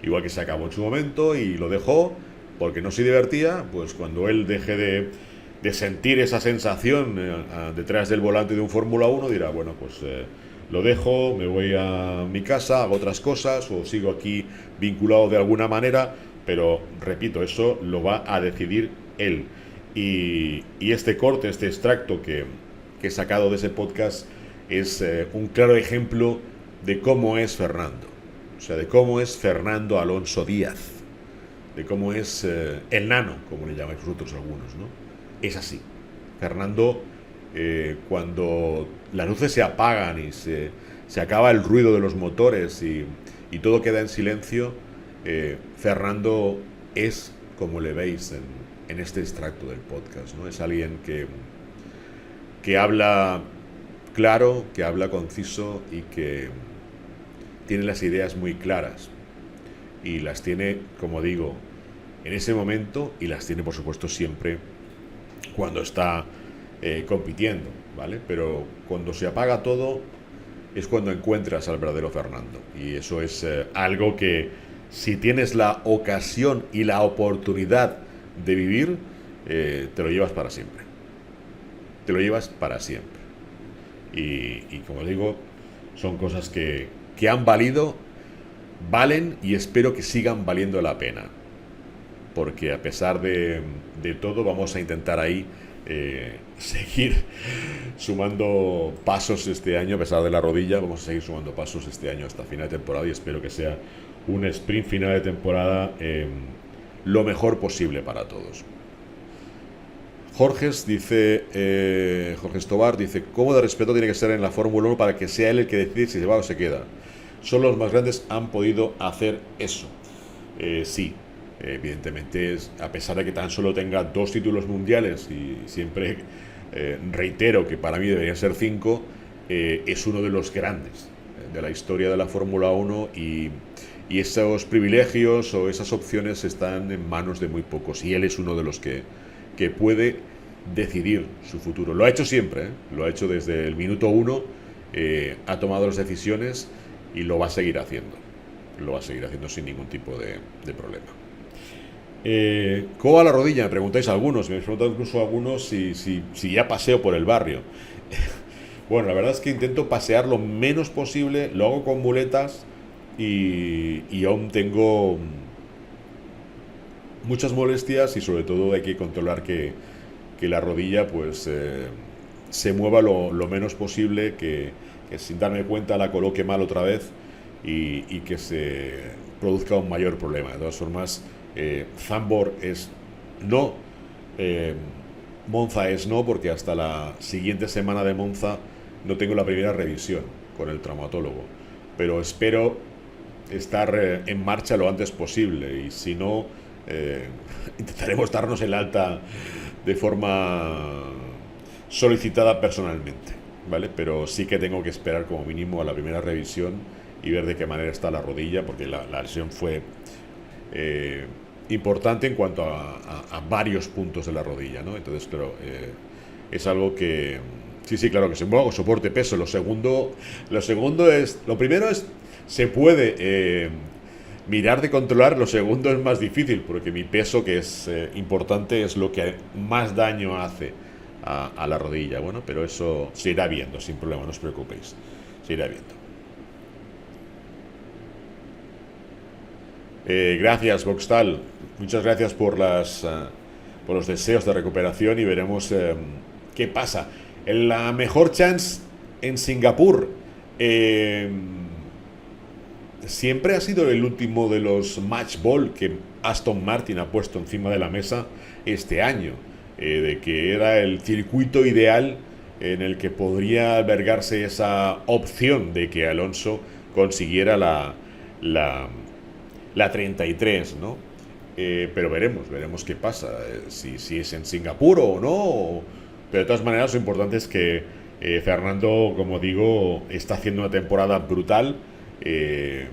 Igual que se acabó en su momento y lo dejó porque no se divertía, pues cuando él deje de sentir esa sensación detrás del volante de un Fórmula 1, dirá, bueno, pues lo dejo, me voy a mi casa, hago otras cosas o sigo aquí vinculado de alguna manera, pero repito, eso lo va a decidir él. Y este corte, este extracto que he sacado de ese podcast es un claro ejemplo de cómo es Fernando. O sea, de cómo es Fernando Alonso Díaz. De cómo es el nano, como le llamáis vosotros algunos, ¿no? Es así. Fernando, cuando las luces se apagan y se acaba el ruido de los motores y todo queda en silencio, Fernando es como le veis en este extracto del podcast, ¿no? Es alguien que habla claro, que habla conciso y que tiene las ideas muy claras. Y las tiene, como digo, en ese momento y las tiene, por supuesto, siempre cuando está compitiendo, ¿vale? Pero cuando se apaga todo es cuando encuentras al verdadero Fernando. Y eso es algo que, si tienes la ocasión y la oportunidad de vivir, te lo llevas para siempre. Te lo llevas para siempre. Y como digo, son cosas que han valido, valen y espero que sigan valiendo la pena, porque a pesar de todo vamos a intentar ahí seguir sumando pasos este año. A pesar de la rodilla vamos a seguir sumando pasos este año hasta final de temporada y espero que sea un sprint final de temporada lo mejor posible para todos. Jorge Estobar dice, ¿cómo de respeto tiene que ser en la Fórmula 1 para que sea él el que decide si se va o se queda? Solo los más grandes han podido hacer eso. Sí, evidentemente, a pesar de que tan solo tenga 2 títulos mundiales, y siempre reitero que para mí deberían ser 5, es uno de los grandes de la historia de la Fórmula 1 y esos privilegios o esas opciones están en manos de muy pocos y él es uno de los que puede decidir su futuro. Lo ha hecho siempre, lo ha hecho desde el minuto 1, ha tomado las decisiones y lo va a seguir haciendo. Lo va a seguir haciendo sin ningún tipo de problema. ¿Cómo va la rodilla? Me preguntáis algunos. Me habéis preguntado incluso algunos si ya paseo por el barrio. Bueno, la verdad es que intento pasear lo menos posible. Lo hago con muletas y aún tengo muchas molestias y sobre todo hay que controlar que la rodilla pues se mueva lo menos posible, que sin darme cuenta la coloque mal otra vez y que se produzca un mayor problema. De todas formas, Zandvoort es no, Monza es no, porque hasta la siguiente semana de Monza no tengo la primera revisión con el traumatólogo, pero espero estar en marcha lo antes posible y si no, intentaremos darnos el alta de forma solicitada personalmente, ¿vale? Pero sí que tengo que esperar como mínimo a la primera revisión y ver de qué manera está la rodilla, porque la lesión fue importante en cuanto a varios puntos de la rodilla, ¿no? Entonces, claro, es algo que sí, claro, que se mueva con soporte peso. Lo primero es, se puede mirar de controlar. Lo segundo es más difícil, porque mi peso, que es importante, es lo que más daño hace a la rodilla. Bueno, pero eso se irá viendo sin problema, no os preocupéis, se irá viendo. Gracias, Voxtal. Muchas gracias por los deseos de recuperación y veremos qué pasa. La mejor chance en Singapur siempre ha sido el último de los match ball que Aston Martin ha puesto encima de la mesa este año, de que era el circuito ideal en el que podría albergarse esa opción de que Alonso consiguiera la 33, ¿no? pero veremos qué pasa, si es en Singapur o no. Pero de todas maneras, lo importante es que Fernando, como digo, está haciendo una temporada brutal, que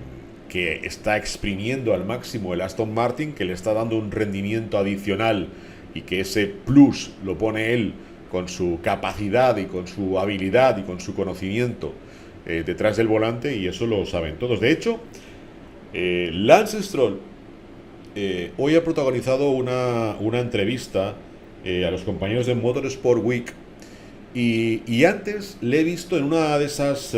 está exprimiendo al máximo el Aston Martin, que le está dando un rendimiento adicional y que ese plus lo pone él con su capacidad y con su habilidad y con su conocimiento detrás del volante, y eso lo saben todos. De hecho, Lance Stroll hoy ha protagonizado una entrevista a los compañeros de Motorsport Week, y antes le he visto en una de esas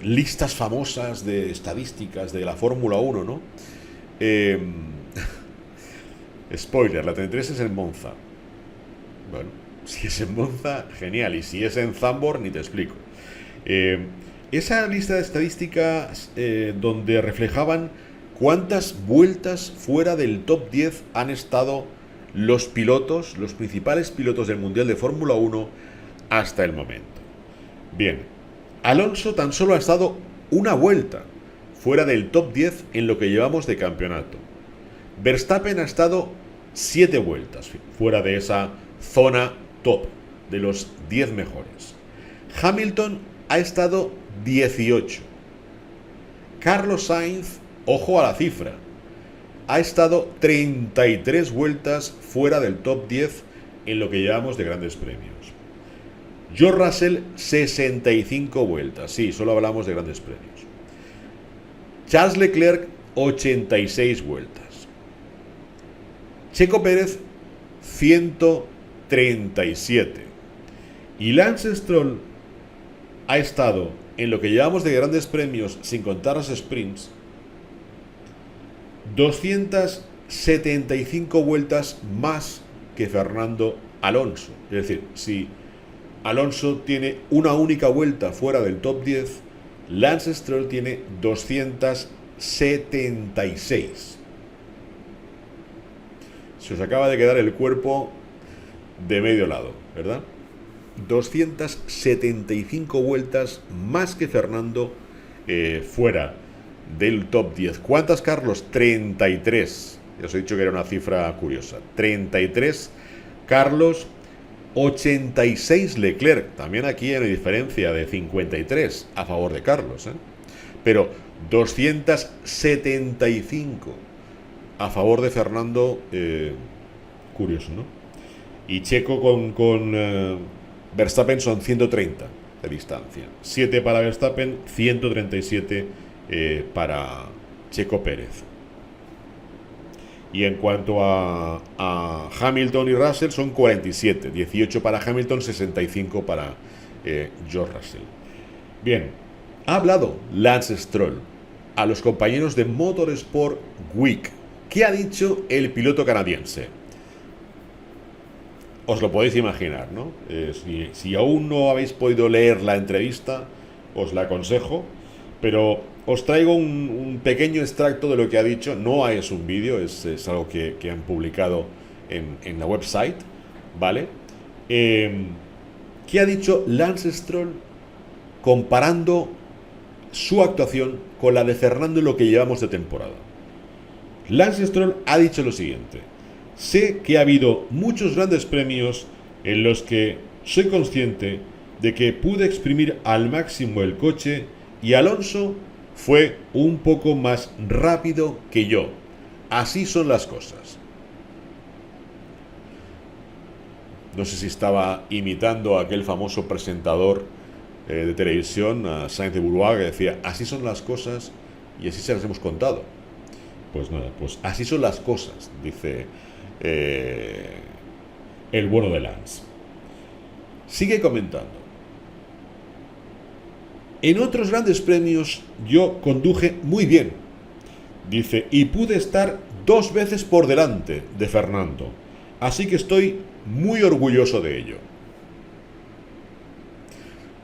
listas famosas de estadísticas de la Fórmula 1, ¿no? Spoiler, la 33 es en Monza. Bueno, si es en Monza, genial, y si es en Zandvoort, ni te explico. Esa lista de estadísticas donde reflejaban cuántas vueltas fuera del top 10 han estado los pilotos, los principales pilotos del Mundial de Fórmula 1 hasta el momento. Bien, Alonso tan solo ha estado una vuelta fuera del top 10 en lo que llevamos de campeonato. Verstappen ha estado 7 vueltas fuera de esa zona top, de los 10 mejores. Hamilton ha estado 18. Carlos Sainz, ojo a la cifra, ha estado 33 vueltas fuera del top 10 en lo que llevamos de grandes premios. George Russell, 65 vueltas. Sí, solo hablamos de grandes premios. Charles Leclerc, 86 vueltas. Checo Pérez, 137. Y Lance Stroll ha estado, en lo que llevamos de grandes premios, sin contar los sprints, 275 vueltas más que Fernando Alonso. Es decir, si Alonso tiene una única vuelta fuera del top 10, Lance Stroll tiene 276. Se os acaba de quedar el cuerpo de medio lado, ¿verdad? 275 vueltas más que Fernando fuera del top 10. ¿Cuántas, Carlos? 33. Ya os he dicho que era una cifra curiosa. 33 Carlos, 86 Leclerc. También aquí hay una diferencia de 53 a favor de Carlos, pero 275 a favor de Fernando. Curioso, ¿no? Y Checo con Verstappen son 130 de distancia. 7 para Verstappen, 137 para Checo Pérez. Y en cuanto a Hamilton y Russell, son 47. 18 para Hamilton, 65 para George Russell. Bien, ha hablado Lance Stroll a los compañeros de Motorsport Week. ¿Qué ha dicho el piloto canadiense? Os lo podéis imaginar, ¿no? Si aún no habéis podido leer la entrevista, os la aconsejo, pero os traigo un pequeño extracto de lo que ha dicho. No es un vídeo, es algo que han publicado en la website, ¿vale? ¿Qué ha dicho Lance Stroll comparando su actuación con la de Fernando en lo que llevamos de temporada? Lance Stroll ha dicho lo siguiente: sé que ha habido muchos grandes premios en los que soy consciente de que pude exprimir al máximo el coche y Alonso fue un poco más rápido que yo. Así son las cosas. No sé si estaba imitando a aquel famoso presentador de televisión, a Sainz de Bourgoin, que decía: así son las cosas y así se las hemos contado. Pues nada, pues así son las cosas, dice el bueno de Lance. Sigue comentando: en otros grandes premios yo conduje muy bien, dice, y pude estar 2 veces por delante de Fernando, así que estoy muy orgulloso de ello.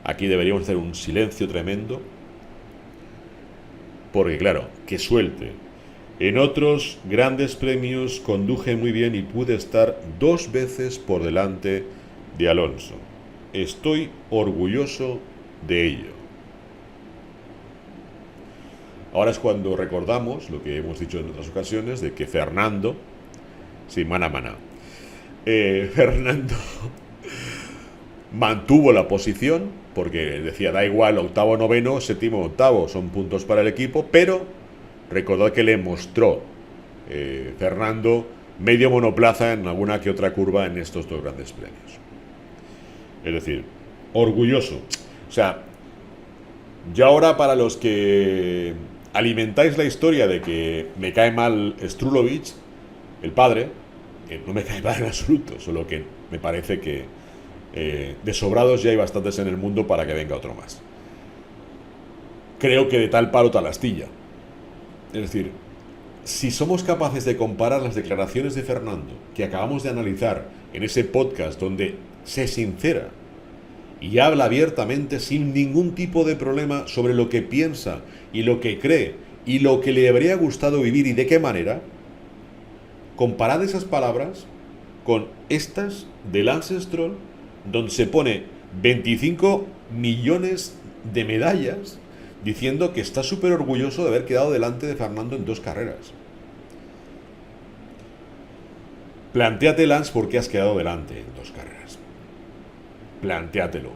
Aquí deberíamos hacer un silencio tremendo, porque claro, que suelte. En otros grandes premios conduje muy bien y pude estar 2 veces por delante de Alonso. Estoy orgulloso de ello. Ahora es cuando recordamos lo que hemos dicho en otras ocasiones, de que Fernando, sí, mana, Fernando mantuvo la posición, porque decía, da igual, octavo, noveno, séptimo, octavo, son puntos para el equipo, pero recordad que le mostró Fernando medio monoplaza en alguna que otra curva en estos dos grandes premios. Es decir, orgulloso. O sea, ya ahora para los que alimentáis la historia de que me cae mal Strulovic, el padre, no me cae mal en absoluto, solo que me parece que de sobrados ya hay bastantes en el mundo para que venga otro más. Creo que de tal palo tal astilla. Es decir, si somos capaces de comparar las declaraciones de Fernando que acabamos de analizar en ese podcast donde se sincera y habla abiertamente sin ningún tipo de problema sobre lo que piensa y lo que cree y lo que le habría gustado vivir y de qué manera, comparad esas palabras con estas de Lance Stroll, donde se pone 25 millones de medallas diciendo que está súper orgulloso de haber quedado delante de Fernando en 2 carreras. Plantéate, Lance, por qué has quedado delante en 2 carreras. Plantéatelo.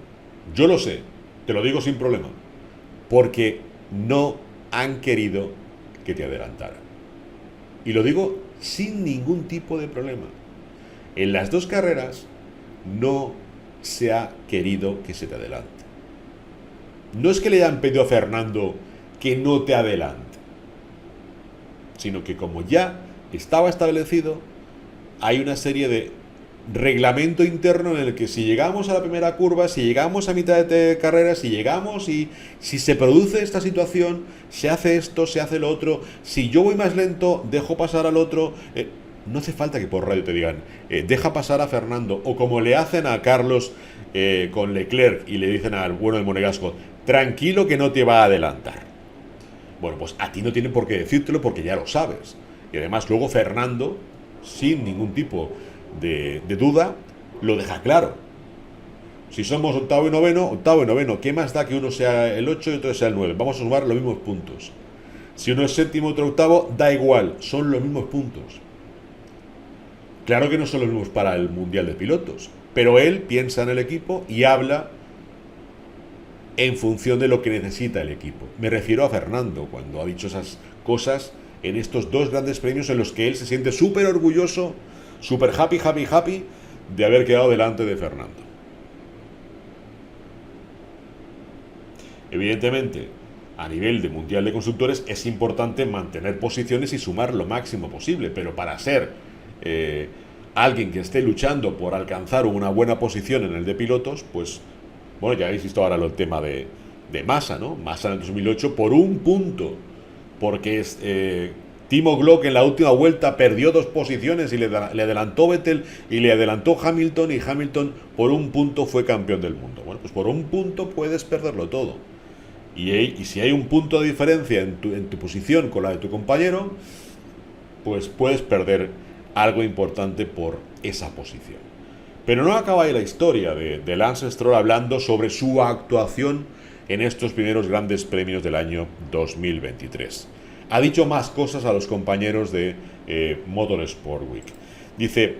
Yo lo sé, te lo digo sin problema. Porque no han querido que te adelantara. Y lo digo sin ningún tipo de problema. En las 2 carreras no se ha querido que se te adelante. No es que le hayan pedido a Fernando que no te adelante, sino que como ya estaba establecido, hay una serie de reglamento interno en el que si llegamos a la primera curva, si llegamos a mitad de carrera, si llegamos y si se produce esta situación, se hace esto, se hace lo otro, si yo voy más lento, dejo pasar al otro. No hace falta que por radio te digan, deja pasar a Fernando, o como le hacen a Carlos con Leclerc y le dicen al bueno de Monegasco, tranquilo que no te va a adelantar. Bueno, pues a ti no tienen por qué decírtelo porque ya lo sabes. Y además luego Fernando, sin ningún tipo de duda, lo deja claro. Si somos octavo y noveno, ¿qué más da que uno sea el 8 y otro sea el 9? Vamos a sumar los mismos puntos. Si uno es séptimo y otro octavo, da igual, son los mismos puntos. Claro que no son los mismos para el Mundial de Pilotos, pero él piensa en el equipo y habla en función de lo que necesita el equipo. Me refiero a Fernando, cuando ha dicho esas cosas en estos 2 grandes premios en los que él se siente súper orgulloso, súper happy de haber quedado delante de Fernando. Evidentemente, a nivel de Mundial de Constructores es importante mantener posiciones y sumar lo máximo posible, pero para ser alguien que esté luchando por alcanzar una buena posición en el de pilotos, pues, bueno, ya habéis visto ahora el tema de Massa, ¿no? Massa en el 2008 por un punto, porque Timo Glock en la última vuelta perdió 2 posiciones y le adelantó Vettel y le adelantó Hamilton, y Hamilton por un punto fue campeón del mundo. Bueno, pues por un punto puedes perderlo todo. Y si hay un punto de diferencia en tu posición con la de tu compañero, pues puedes perder algo importante por esa posición. Pero no acaba ahí la historia de Lance Stroll hablando sobre su actuación en estos primeros grandes premios del año 2023. Ha dicho más cosas a los compañeros de Motorsport Week. Dice,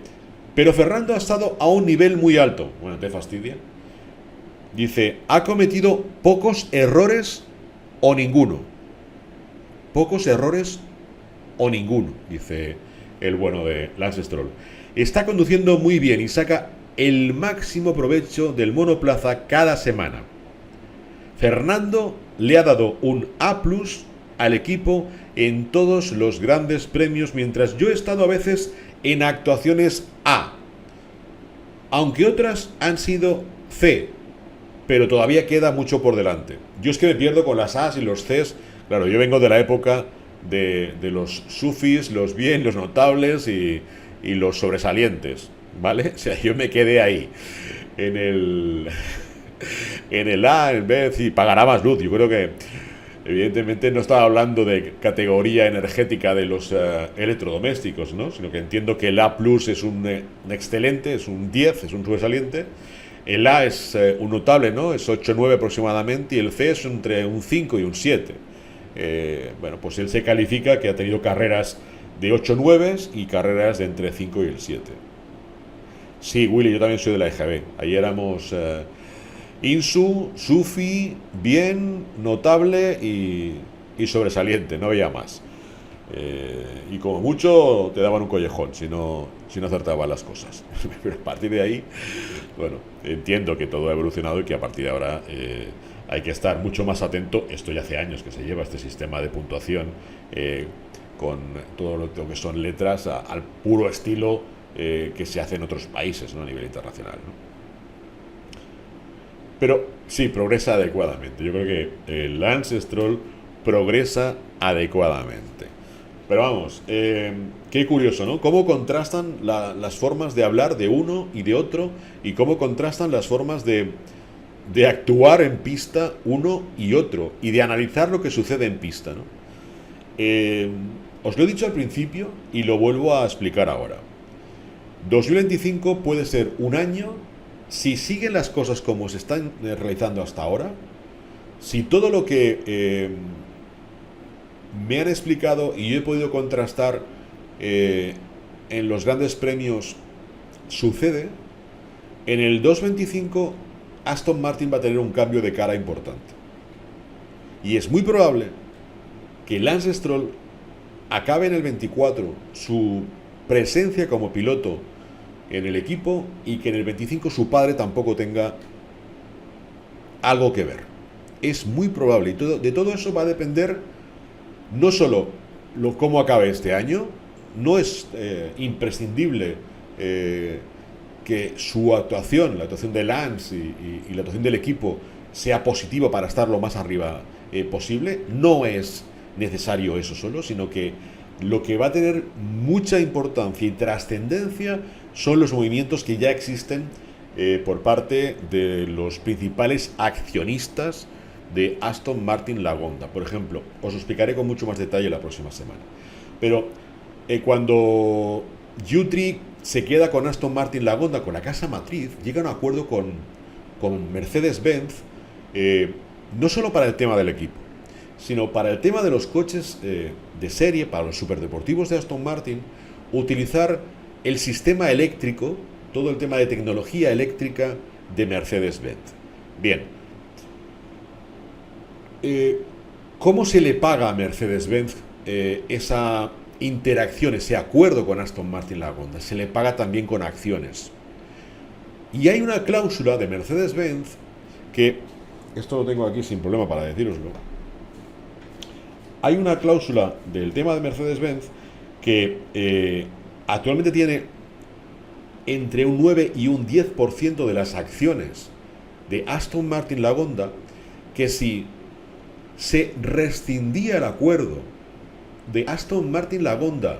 pero Fernando ha estado a un nivel muy alto. Bueno, ¿te fastidia? Dice, ha cometido pocos errores o ninguno. Pocos errores o ninguno, dice el bueno de Lance Stroll. Está conduciendo muy bien y saca el máximo provecho del monoplaza cada semana. Fernando le ha dado un A+ al equipo en todos los grandes premios, mientras yo he estado a veces en actuaciones A, aunque otras han sido C, pero todavía queda mucho por delante. Yo es que me pierdo con las A's y los C's. Claro, yo vengo de la época de los sufis, los bien, los notables y los sobresalientes, ¿vale? O sea, yo me quedé ahí, en el A, en B, y pagará más luz. Yo creo que, evidentemente, no estaba hablando de categoría energética de los electrodomésticos, ¿no? Sino que entiendo que el A+ es un excelente, es un 10, es un sobresaliente. El A es un notable, ¿no? Es 8-9 aproximadamente, y el C es entre un 5 y un 7. bueno, pues él se califica que ha tenido carreras de 8-9 y carreras de entre 5 y el 7. Sí, Willy, yo también soy de la EGB. Ahí éramos Insu, Sufi, bien, notable y sobresaliente, no había más. Y como mucho te daban un collejón si no acertaban las cosas. Pero a partir de ahí, bueno, entiendo que todo ha evolucionado y que a partir de ahora hay que estar mucho más atento. Esto ya hace años que se lleva este sistema de puntuación con todo lo que son letras al puro estilo que se hace en otros países, ¿no? A nivel internacional, ¿no? Pero sí, progresa adecuadamente. Yo creo que Lance Stroll progresa adecuadamente. Pero vamos, qué curioso, ¿no? Cómo contrastan las formas de hablar de uno y de otro, y cómo contrastan las formas de actuar en pista uno y otro, y de analizar lo que sucede en pista, ¿no? Os lo he dicho al principio y lo vuelvo a explicar ahora. 2025 puede ser un año, si siguen las cosas como se están realizando hasta ahora, si todo lo que me han explicado y yo he podido contrastar en los grandes premios sucede, en el 2025 Aston Martin va a tener un cambio de cara importante. Y es muy probable que Lance Stroll acabe en el 24 su presencia como piloto en el equipo y que en el 25 su padre tampoco tenga algo que ver. Es muy probable y de todo eso va a depender no solo cómo acabe este año. No es imprescindible que su actuación, la actuación de Lance y la actuación del equipo sea positiva para estar lo más arriba posible. No es necesario eso solo, sino que lo que va a tener mucha importancia y trascendencia son los movimientos que ya existen por parte de los principales accionistas de Aston Martin Lagonda. Por ejemplo, os lo explicaré con mucho más detalle la próxima semana. Pero cuando Guthrie se queda con Aston Martin Lagonda, con la casa matriz, llega a un acuerdo con Mercedes-Benz, no solo para el tema del equipo, sino para el tema de los coches de serie, para los superdeportivos de Aston Martin, utilizar el sistema eléctrico, todo el tema de tecnología eléctrica de Mercedes-Benz. Bien, ¿cómo se le paga a Mercedes-Benz esa interacción, ese acuerdo con Aston Martin Lagonda? Se le paga también con acciones. Y hay una cláusula de Mercedes-Benz que, esto lo tengo aquí sin problema para decíroslo, hay una cláusula del tema de Mercedes-Benz que actualmente tiene entre un 9 y un 10% de las acciones de Aston Martin Lagonda, que si se rescindía el acuerdo de Aston Martin Lagonda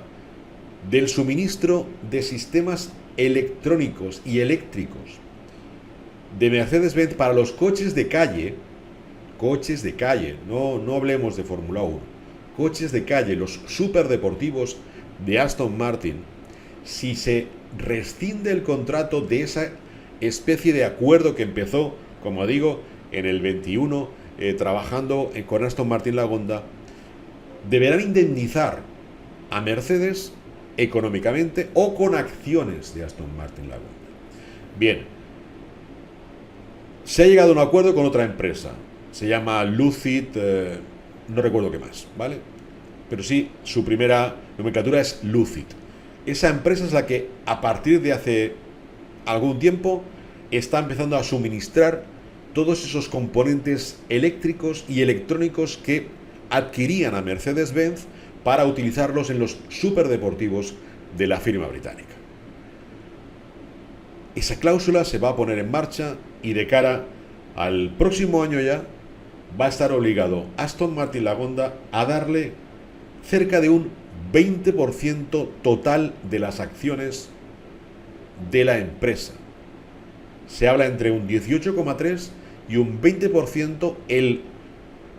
del suministro de sistemas electrónicos y eléctricos de Mercedes-Benz para los coches de calle, no hablemos de Fórmula 1, coches de calle, los superdeportivos de Aston Martin, si se rescinde el contrato de esa especie de acuerdo que empezó, como digo, en el 21, trabajando con Aston Martin Lagonda, deberán indemnizar a Mercedes económicamente o con acciones de Aston Martin Lagonda. Bien, se ha llegado a un acuerdo con otra empresa, se llama Lucid, no recuerdo qué más, ¿vale? Pero sí, su primera nomenclatura es Lucid. Esa empresa es la que a partir de hace algún tiempo está empezando a suministrar todos esos componentes eléctricos y electrónicos que adquirían a Mercedes-Benz para utilizarlos en los superdeportivos de la firma británica. Esa cláusula se va a poner en marcha y de cara al próximo año ya va a estar obligado Aston Martin Lagonda a darle cerca de un 20% total de las acciones de la empresa. Se habla entre un 18,3 y un 20% el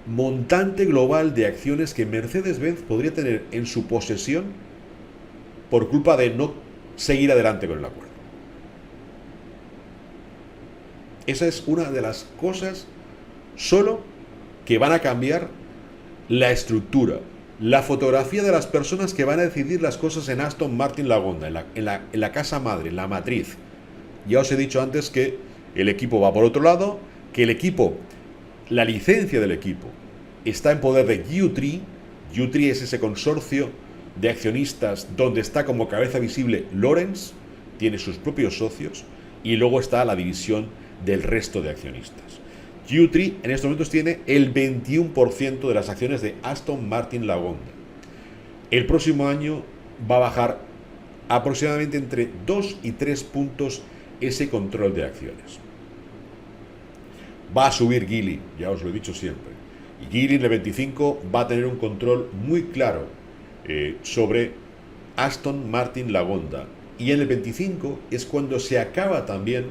montante global de acciones que Mercedes-Benz podría tener en su posesión por culpa de no seguir adelante con el acuerdo. Esa es una de las cosas solo que van a cambiar la estructura, la fotografía de las personas que van a decidir las cosas en Aston Martin Lagonda, en la casa madre, en la matriz. Ya os he dicho antes que el equipo va por otro lado, que el equipo, la licencia del equipo, está en poder de Guthrie. Guthrie es ese consorcio de accionistas donde está como cabeza visible Lawrence, tiene sus propios socios, y luego está la división del resto de accionistas. Guthrie en estos momentos tiene el 21% de las acciones de Aston Martin Lagonda. El próximo año va a bajar aproximadamente entre 2 y 3 puntos ese control de acciones. Va a subir Geely, ya os lo he dicho siempre. Y Geely en el 25 va a tener un control muy claro sobre Aston Martin Lagonda. Y en el 25 es cuando se acaba también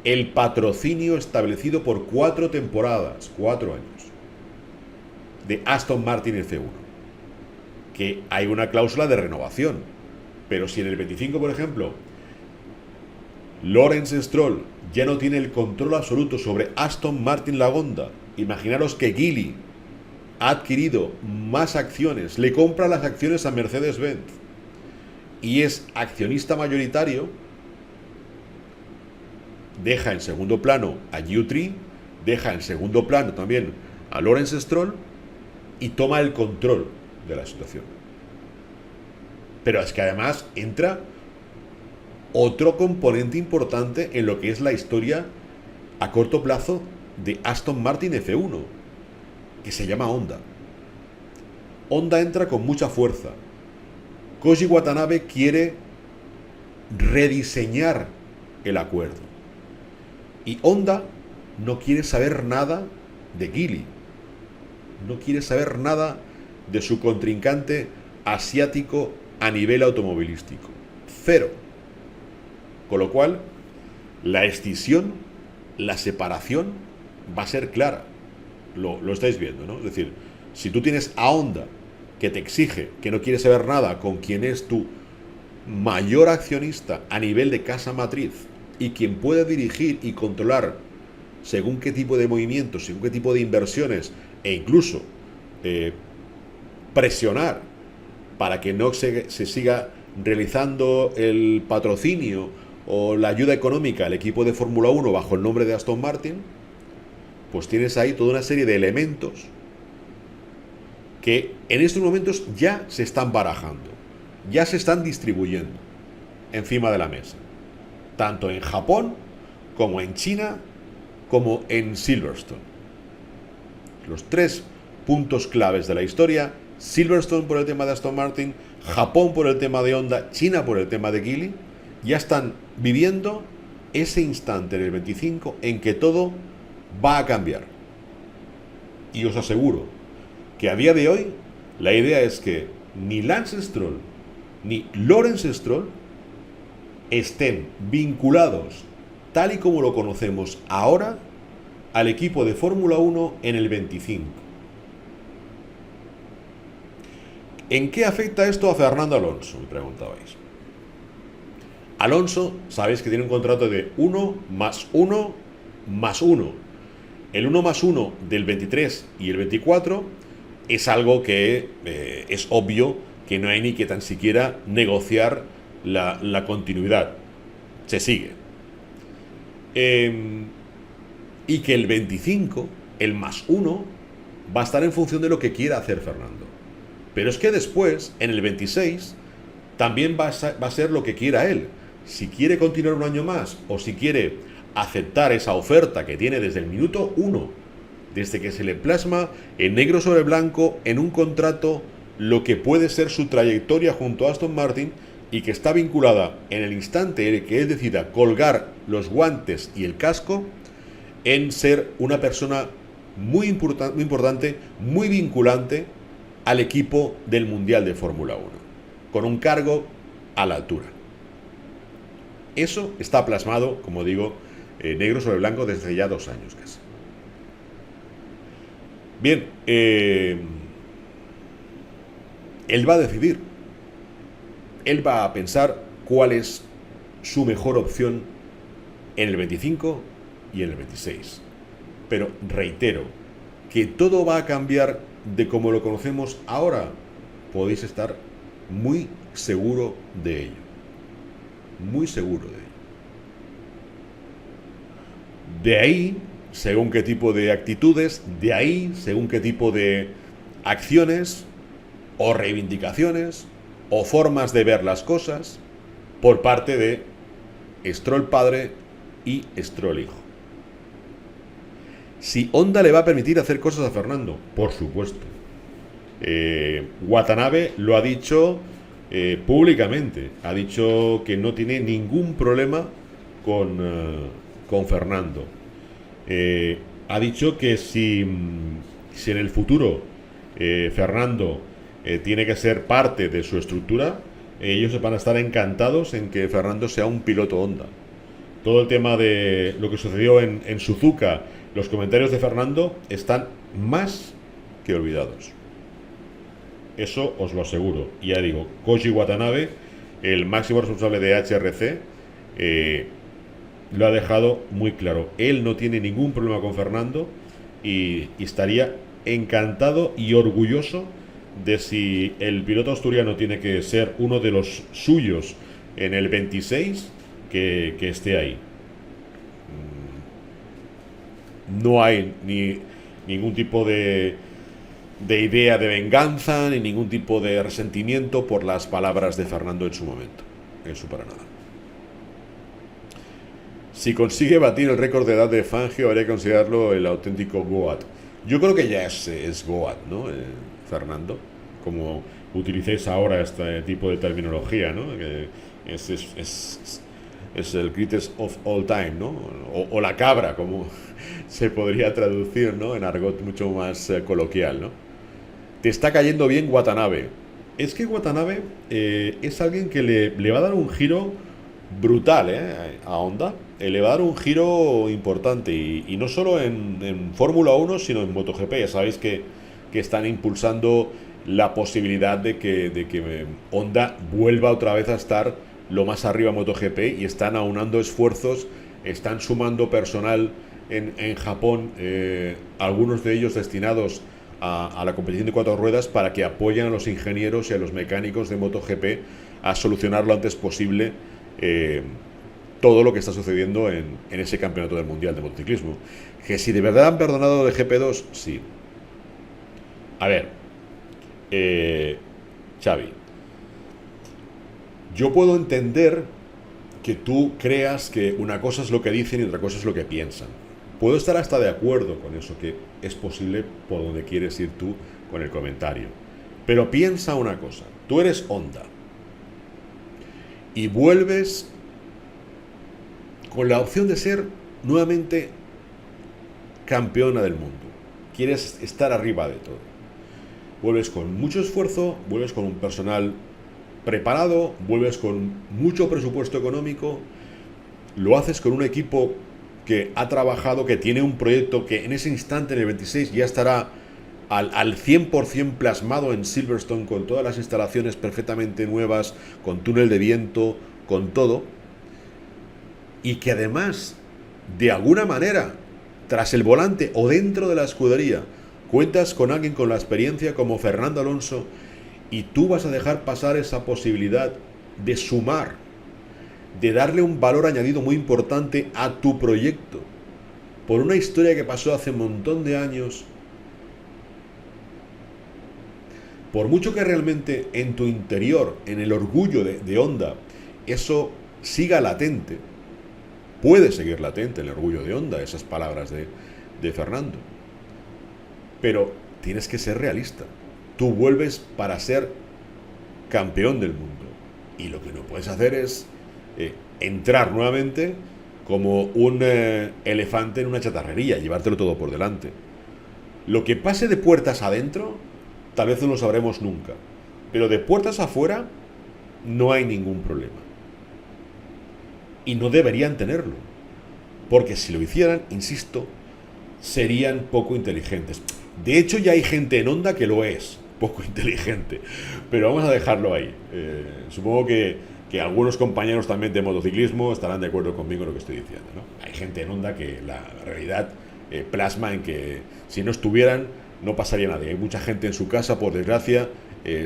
el patrocinio establecido por 4 temporadas, 4 años, de Aston Martin F1. Que hay una cláusula de renovación. Pero si en el 25, por ejemplo, Lawrence Stroll ya no tiene el control absoluto sobre Aston Martin Lagonda, imaginaros que Geely ha adquirido más acciones, le compra las acciones a Mercedes-Benz y es accionista mayoritario, deja en segundo plano a Guthrie, deja en segundo plano también a Lawrence Stroll y toma el control de la situación. Pero es que además entra otro componente importante en lo que es la historia a corto plazo de Aston Martin F1, que se llama Honda. Honda entra con mucha fuerza. Koji Watanabe quiere rediseñar el acuerdo. Y Honda no quiere saber nada de Geely. No quiere saber nada de su contrincante asiático a nivel automovilístico. Cero. Con lo cual, la escisión, la separación va a ser clara. Lo estáis viendo, ¿no? Es decir, si tú tienes a Honda que te exige, que no quiere saber nada con quien es tu mayor accionista a nivel de casa matriz y quien puede dirigir y controlar según qué tipo de movimientos, según qué tipo de inversiones e incluso presionar para que no se siga realizando el patrocinio o la ayuda económica al equipo de Fórmula 1 bajo el nombre de Aston Martin, pues tienes ahí toda una serie de elementos que en estos momentos ya se están barajando, ya se están distribuyendo encima de la mesa, tanto en Japón como en China como en Silverstone. Los 3 puntos claves de la historia: Silverstone por el tema de Aston Martin, Japón por el tema de Honda, China por el tema de Geely, ya están viviendo ese instante en el 25 en que todo va a cambiar. Y os aseguro que a día de hoy la idea es que ni Lance Stroll ni Lawrence Stroll estén vinculados, tal y como lo conocemos ahora, al equipo de Fórmula 1 en el 25. ¿En qué afecta esto a Fernando Alonso?, me preguntabais. Alonso, sabéis que tiene un contrato de 1 más 1 más 1. El 1 más 1 del 23 y el 24 es algo que es obvio que no hay ni que tan siquiera negociar la continuidad. Se sigue. Y que el 25, el más 1, va a estar en función de lo que quiera hacer Fernando. Pero es que después, en el 26, también va a ser lo que quiera él. Si quiere continuar un año más o si quiere aceptar esa oferta que tiene desde el minuto 1, desde que se le plasma en negro sobre blanco en un contrato lo que puede ser su trayectoria junto a Aston Martin y que está vinculada en el instante en el que él decida colgar los guantes y el casco en ser una persona muy importante, muy vinculante al equipo del Mundial de Fórmula 1, con un cargo a la altura. Eso está plasmado, como digo, negro sobre blanco desde ya 2 años casi. Bien, él va a decidir. Él va a pensar cuál es su mejor opción en el 25 y en el 26. Pero reitero que todo va a cambiar de como lo conocemos ahora, podéis estar muy seguro de ello. Muy seguro de ello. De ahí, según qué tipo de actitudes, de ahí, según qué tipo de acciones o reivindicaciones o formas de ver las cosas por parte de Stroll padre y Stroll hijo. Si Honda le va a permitir hacer cosas a Fernando, por supuesto. Watanabe lo ha dicho públicamente. Ha dicho que no tiene ningún problema con Fernando. Ha dicho que si en el futuro Fernando tiene que ser parte de su estructura, ellos van a estar encantados en que Fernando sea un piloto Honda. Todo el tema de lo que sucedió en Suzuka, los comentarios de Fernando están más que olvidados. Eso os lo aseguro. Y ya digo, Koji Watanabe, el máximo responsable de HRC, lo ha dejado muy claro. Él no tiene ningún problema con Fernando y estaría encantado y orgulloso de si el piloto asturiano tiene que ser uno de los suyos en el 26, que esté ahí. No hay ningún tipo de idea de venganza ni ningún tipo de resentimiento por las palabras de Fernando en su momento. Eso para nada. Si consigue batir el récord de edad de Fangio, habría que considerarlo el auténtico Goat. Yo creo que ya es Goat, ¿no? Fernando, como utilicéis ahora este tipo de terminología, ¿no? Que es el greatest of all time, ¿no? O la cabra, como se podría traducir, ¿no? En argot mucho más coloquial, ¿no? Te está cayendo bien Watanabe. Es que Watanabe es alguien que le va a dar un giro brutal, a Honda. Le va a dar un giro importante y no solo en Fórmula 1, sino en MotoGP. Ya sabéis que están impulsando la posibilidad de que Honda vuelva otra vez a estar lo más arriba en MotoGP y están aunando esfuerzos, están sumando personal en Japón, algunos de ellos destinados a la competición de 4 ruedas para que apoyen a los ingenieros y a los mecánicos de MotoGP a solucionar lo antes posible todo lo que está sucediendo en ese campeonato del mundial de motociclismo. Que si de verdad han perdonado de GP2, sí. A ver, Xavi, yo puedo entender que tú creas que una cosa es lo que dicen y otra cosa es lo que piensan. Puedo estar hasta de acuerdo con eso, que es posible por donde quieres ir tú con el comentario. Pero piensa una cosa, tú eres Honda y vuelves con la opción de ser nuevamente campeona del mundo. Quieres estar arriba de todo. Vuelves con mucho esfuerzo, vuelves con un personal preparado, vuelves con mucho presupuesto económico, lo haces con un equipo que ha trabajado, que tiene un proyecto que en ese instante, en el 26, ya estará al 100% plasmado en Silverstone, con todas las instalaciones perfectamente nuevas, con túnel de viento, con todo, y que además, de alguna manera, tras el volante o dentro de la escudería, cuentas con alguien con la experiencia como Fernando Alonso, y tú vas a dejar pasar esa posibilidad de sumar, de darle un valor añadido muy importante a tu proyecto, por una historia que pasó hace un montón de años. Por mucho que realmente en tu interior, en el orgullo de Honda, eso siga latente, puede seguir latente el orgullo de Honda, esas palabras de Fernando. Pero tienes que ser realista. Tú vuelves para ser campeón del mundo. Y lo que no puedes hacer es entrar nuevamente como un elefante en una chatarrería, llevártelo todo por delante. Lo que pase de puertas adentro, tal vez no lo sabremos nunca. Pero de puertas afuera, no hay ningún problema. Y no deberían tenerlo. Porque si lo hicieran, insisto, serían poco inteligentes. De hecho, ya hay gente en Honda que lo es, poco inteligente. Pero vamos a dejarlo ahí. Supongo que algunos compañeros también de motociclismo estarán de acuerdo conmigo en lo que estoy diciendo, ¿no? Hay gente en Honda que la realidad plasma en que si no estuvieran, no pasaría nada. Hay mucha gente en su casa, por desgracia,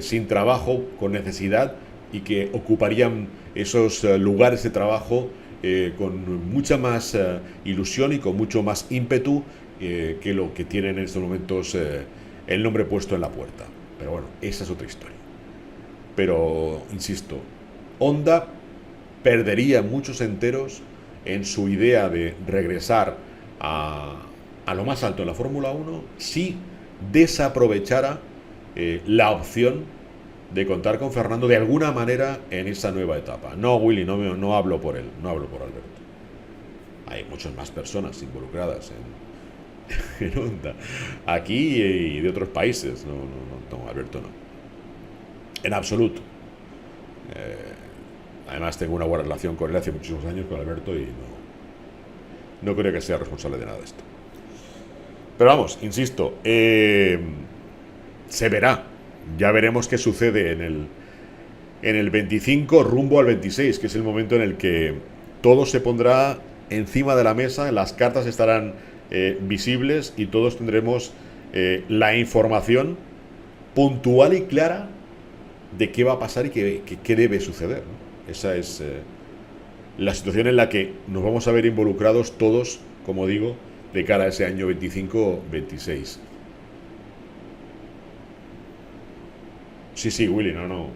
sin trabajo, con necesidad, y que ocuparían esos lugares de trabajo con mucha más ilusión y con mucho más ímpetu que lo que tienen en estos momentos el nombre puesto en la puerta. Pero bueno, esa es otra historia. Pero, insisto, Honda perdería muchos enteros en su idea de regresar a lo más alto en la Fórmula 1 si desaprovechara la opción de contar con Fernando de alguna manera en esa nueva etapa. No, Willy, no hablo por él, no hablo por Alberto. Hay muchas más personas involucradas en Honda, aquí y de otros países. No, Alberto no. En absoluto. Además tengo una buena relación con él hace muchísimos años, con Alberto, y no creo que sea responsable de nada de esto. Pero vamos, insisto, se verá. Ya veremos qué sucede en el 25 rumbo al 26, que es el momento en el que todo se pondrá encima de la mesa, las cartas estarán visibles y todos tendremos la información puntual y clara de qué va a pasar y qué debe suceder, ¿no? Esa es la situación en la que nos vamos a ver involucrados todos, como digo, de cara a ese año 25-26. Sí, Willy, no.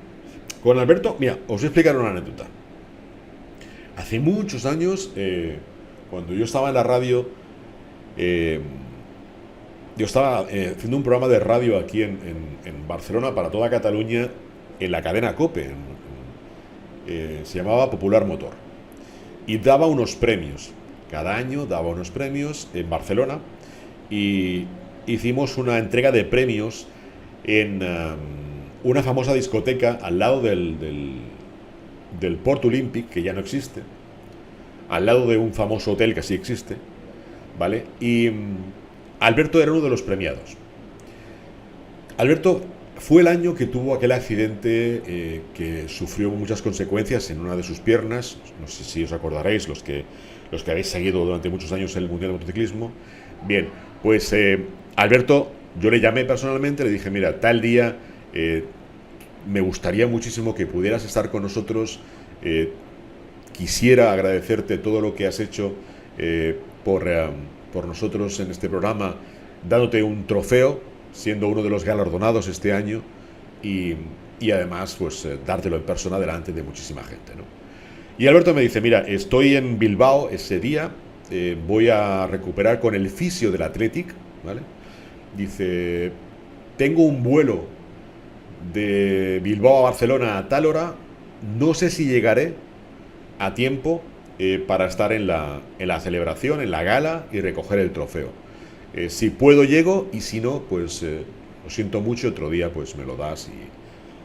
Con Alberto, mira, os voy a explicar una anécdota. Hace muchos años, cuando yo estaba en la radio, yo estaba haciendo un programa de radio aquí en Barcelona para toda Cataluña, en la cadena COPE, se llamaba Popular Motor, y daba unos premios. Cada año daba unos premios en Barcelona, y hicimos una entrega de premios en una famosa discoteca al lado del Port Olímpic, que ya no existe, al lado de un famoso hotel que sí existe, ¿vale? Y Alberto era uno de los premiados. Alberto fue el año que tuvo aquel accidente que sufrió muchas consecuencias en una de sus piernas. No sé si os acordaréis, los que habéis seguido durante muchos años el Mundial de Motociclismo. Bien, pues Alberto, yo le llamé personalmente, le dije, mira, tal día me gustaría muchísimo que pudieras estar con nosotros. Quisiera agradecerte todo lo que has hecho por nosotros en este programa, dándote un trofeo, siendo uno de los galardonados este año, y además pues dártelo en persona delante de muchísima gente, ¿no? Y Alberto me dice, mira, estoy en Bilbao ese día, voy a recuperar con el fisio del Athletic, ¿vale? Dice, tengo un vuelo de Bilbao a Barcelona a tal hora, no sé si llegaré a tiempo para estar en la celebración, en la gala, y recoger el trofeo. Si puedo llego, y si no, pues lo siento mucho, otro día pues me lo das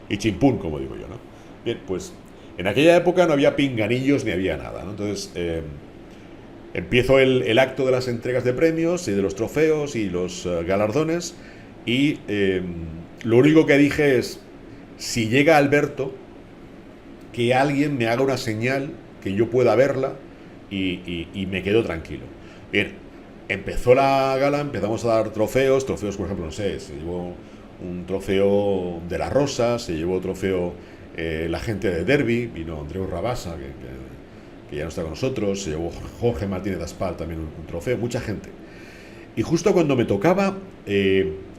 y chimpún, como digo yo, ¿no? Bien, pues en aquella época no había pinganillos ni había nada, ¿no? Entonces empiezo el acto de las entregas de premios y de los trofeos y los galardones, y lo único que dije es, si llega Alberto, que alguien me haga una señal que yo pueda verla, y me quedo tranquilo. Bien, empezó la gala, empezamos a dar trofeos, por ejemplo, no sé, se llevó un trofeo de la Rosa, se llevó trofeo la gente de Derby, vino Andreu Rabasa, que ya no está con nosotros, se llevó Jorge Martínez Aspar también un trofeo, mucha gente. Y justo cuando me tocaba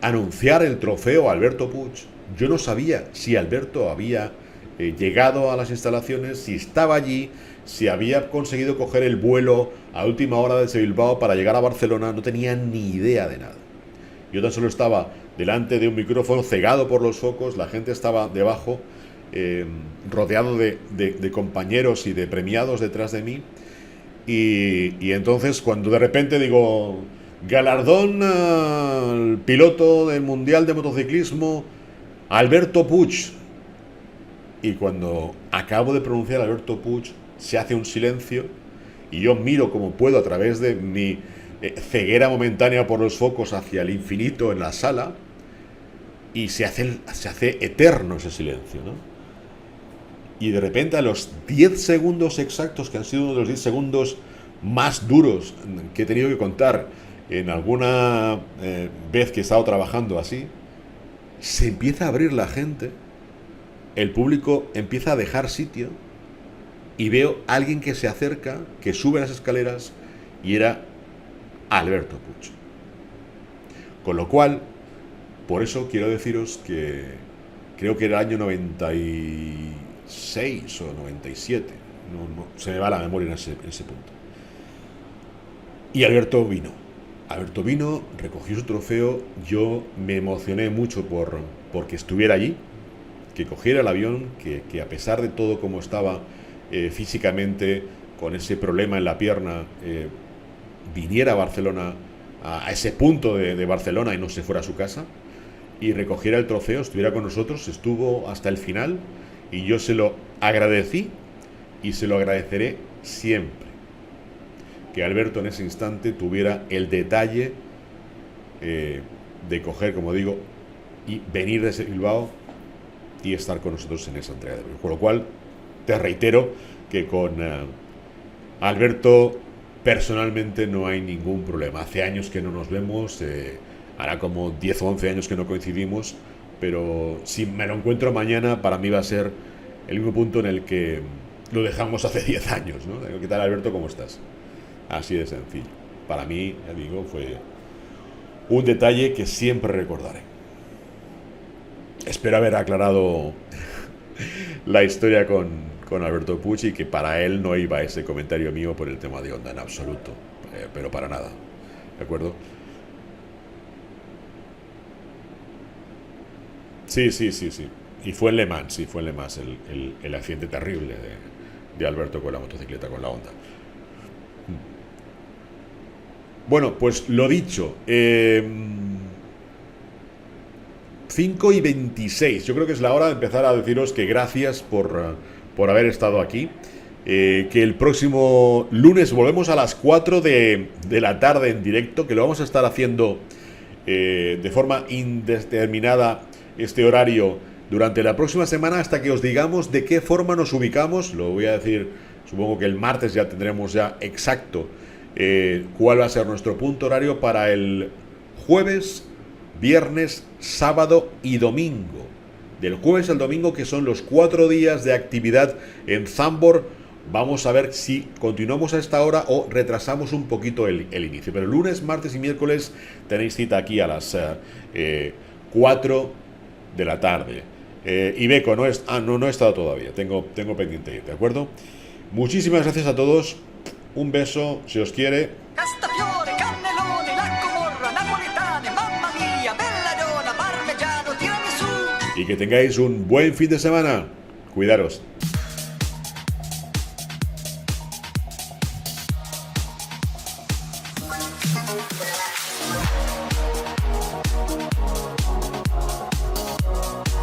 anunciar el trofeo a Alberto Puig, yo no sabía si Alberto había llegado a las instalaciones, si estaba allí, si había conseguido coger el vuelo a última hora desde Bilbao para llegar a Barcelona. No tenía ni idea de nada. Yo tan solo estaba delante de un micrófono, cegado por los focos, la gente estaba debajo, rodeado de compañeros y de premiados detrás de mí, y entonces cuando de repente digo, galardón al piloto del Mundial de Motociclismo, Alberto Puig, y cuando acabo de pronunciar Alberto Puig, se hace un silencio, y yo miro como puedo a través de mi ceguera momentánea por los focos hacia el infinito en la sala, y se hace eterno ese silencio, ¿no? Y de repente, a los 10 segundos exactos, que han sido uno de los 10 segundos más duros que he tenido que contar en alguna vez que he estado trabajando así, se empieza a abrir la gente, el público empieza a dejar sitio y veo a alguien que se acerca, que sube las escaleras y era Alberto Puig. Con lo cual, por eso quiero deciros que creo que era el año 96 o 97, se me va la memoria en ese punto. Y Alberto vino, recogió su trofeo, yo me emocioné mucho porque estuviera allí, que cogiera el avión, que a pesar de todo como estaba físicamente, con ese problema en la pierna, viniera a Barcelona, a ese punto de Barcelona y no se fuera a su casa, y recogiera el trofeo, estuviera con nosotros, estuvo hasta el final, y yo se lo agradecí y se lo agradeceré siempre. Que Alberto en ese instante tuviera el detalle de coger, como digo, y venir desde Bilbao y estar con nosotros en esa entrega de premios. Con lo cual, te reitero que con Alberto personalmente no hay ningún problema. Hace años que no nos vemos, hará como 10 o 11 años que no coincidimos, pero si me lo encuentro mañana, para mí va a ser el mismo punto en el que lo dejamos hace 10 años, ¿no? ¿Qué tal, Alberto? ¿Cómo estás? Así de sencillo. Para mí, ya digo, fue un detalle que siempre recordaré. Espero haber aclarado la historia con Alberto Puig y que para él no iba ese comentario mío por el tema de Honda en absoluto, pero para nada. ¿De acuerdo? Sí. Y fue en Le Mans, el accidente terrible de Alberto con la motocicleta, con la Honda. Bueno, pues lo dicho, 5:26, yo creo que es la hora de empezar a deciros que gracias por haber estado aquí, que el próximo lunes volvemos a las 4 de la tarde en directo, que lo vamos a estar haciendo de forma indeterminada este horario durante la próxima semana hasta que os digamos de qué forma nos ubicamos. Lo voy a decir, supongo que el martes ya tendremos ya exacto cuál va a ser nuestro punto horario para el jueves, viernes, sábado y domingo. Del jueves al domingo, que son los 4 días de actividad en Zandvoort. Vamos a ver si continuamos a esta hora o retrasamos un poquito el inicio. Pero lunes, martes y miércoles tenéis cita aquí a las 4 de la tarde. Ibeco, no he estado todavía, tengo pendiente ir, ¿de acuerdo? Muchísimas gracias a todos. Un beso, si os quiere. Castafiore, cannelloni, la Comorra, napoletane, mamma mia, belladonna, parmigiano, tiramisù. Y que tengáis un buen fin de semana. Cuidaros.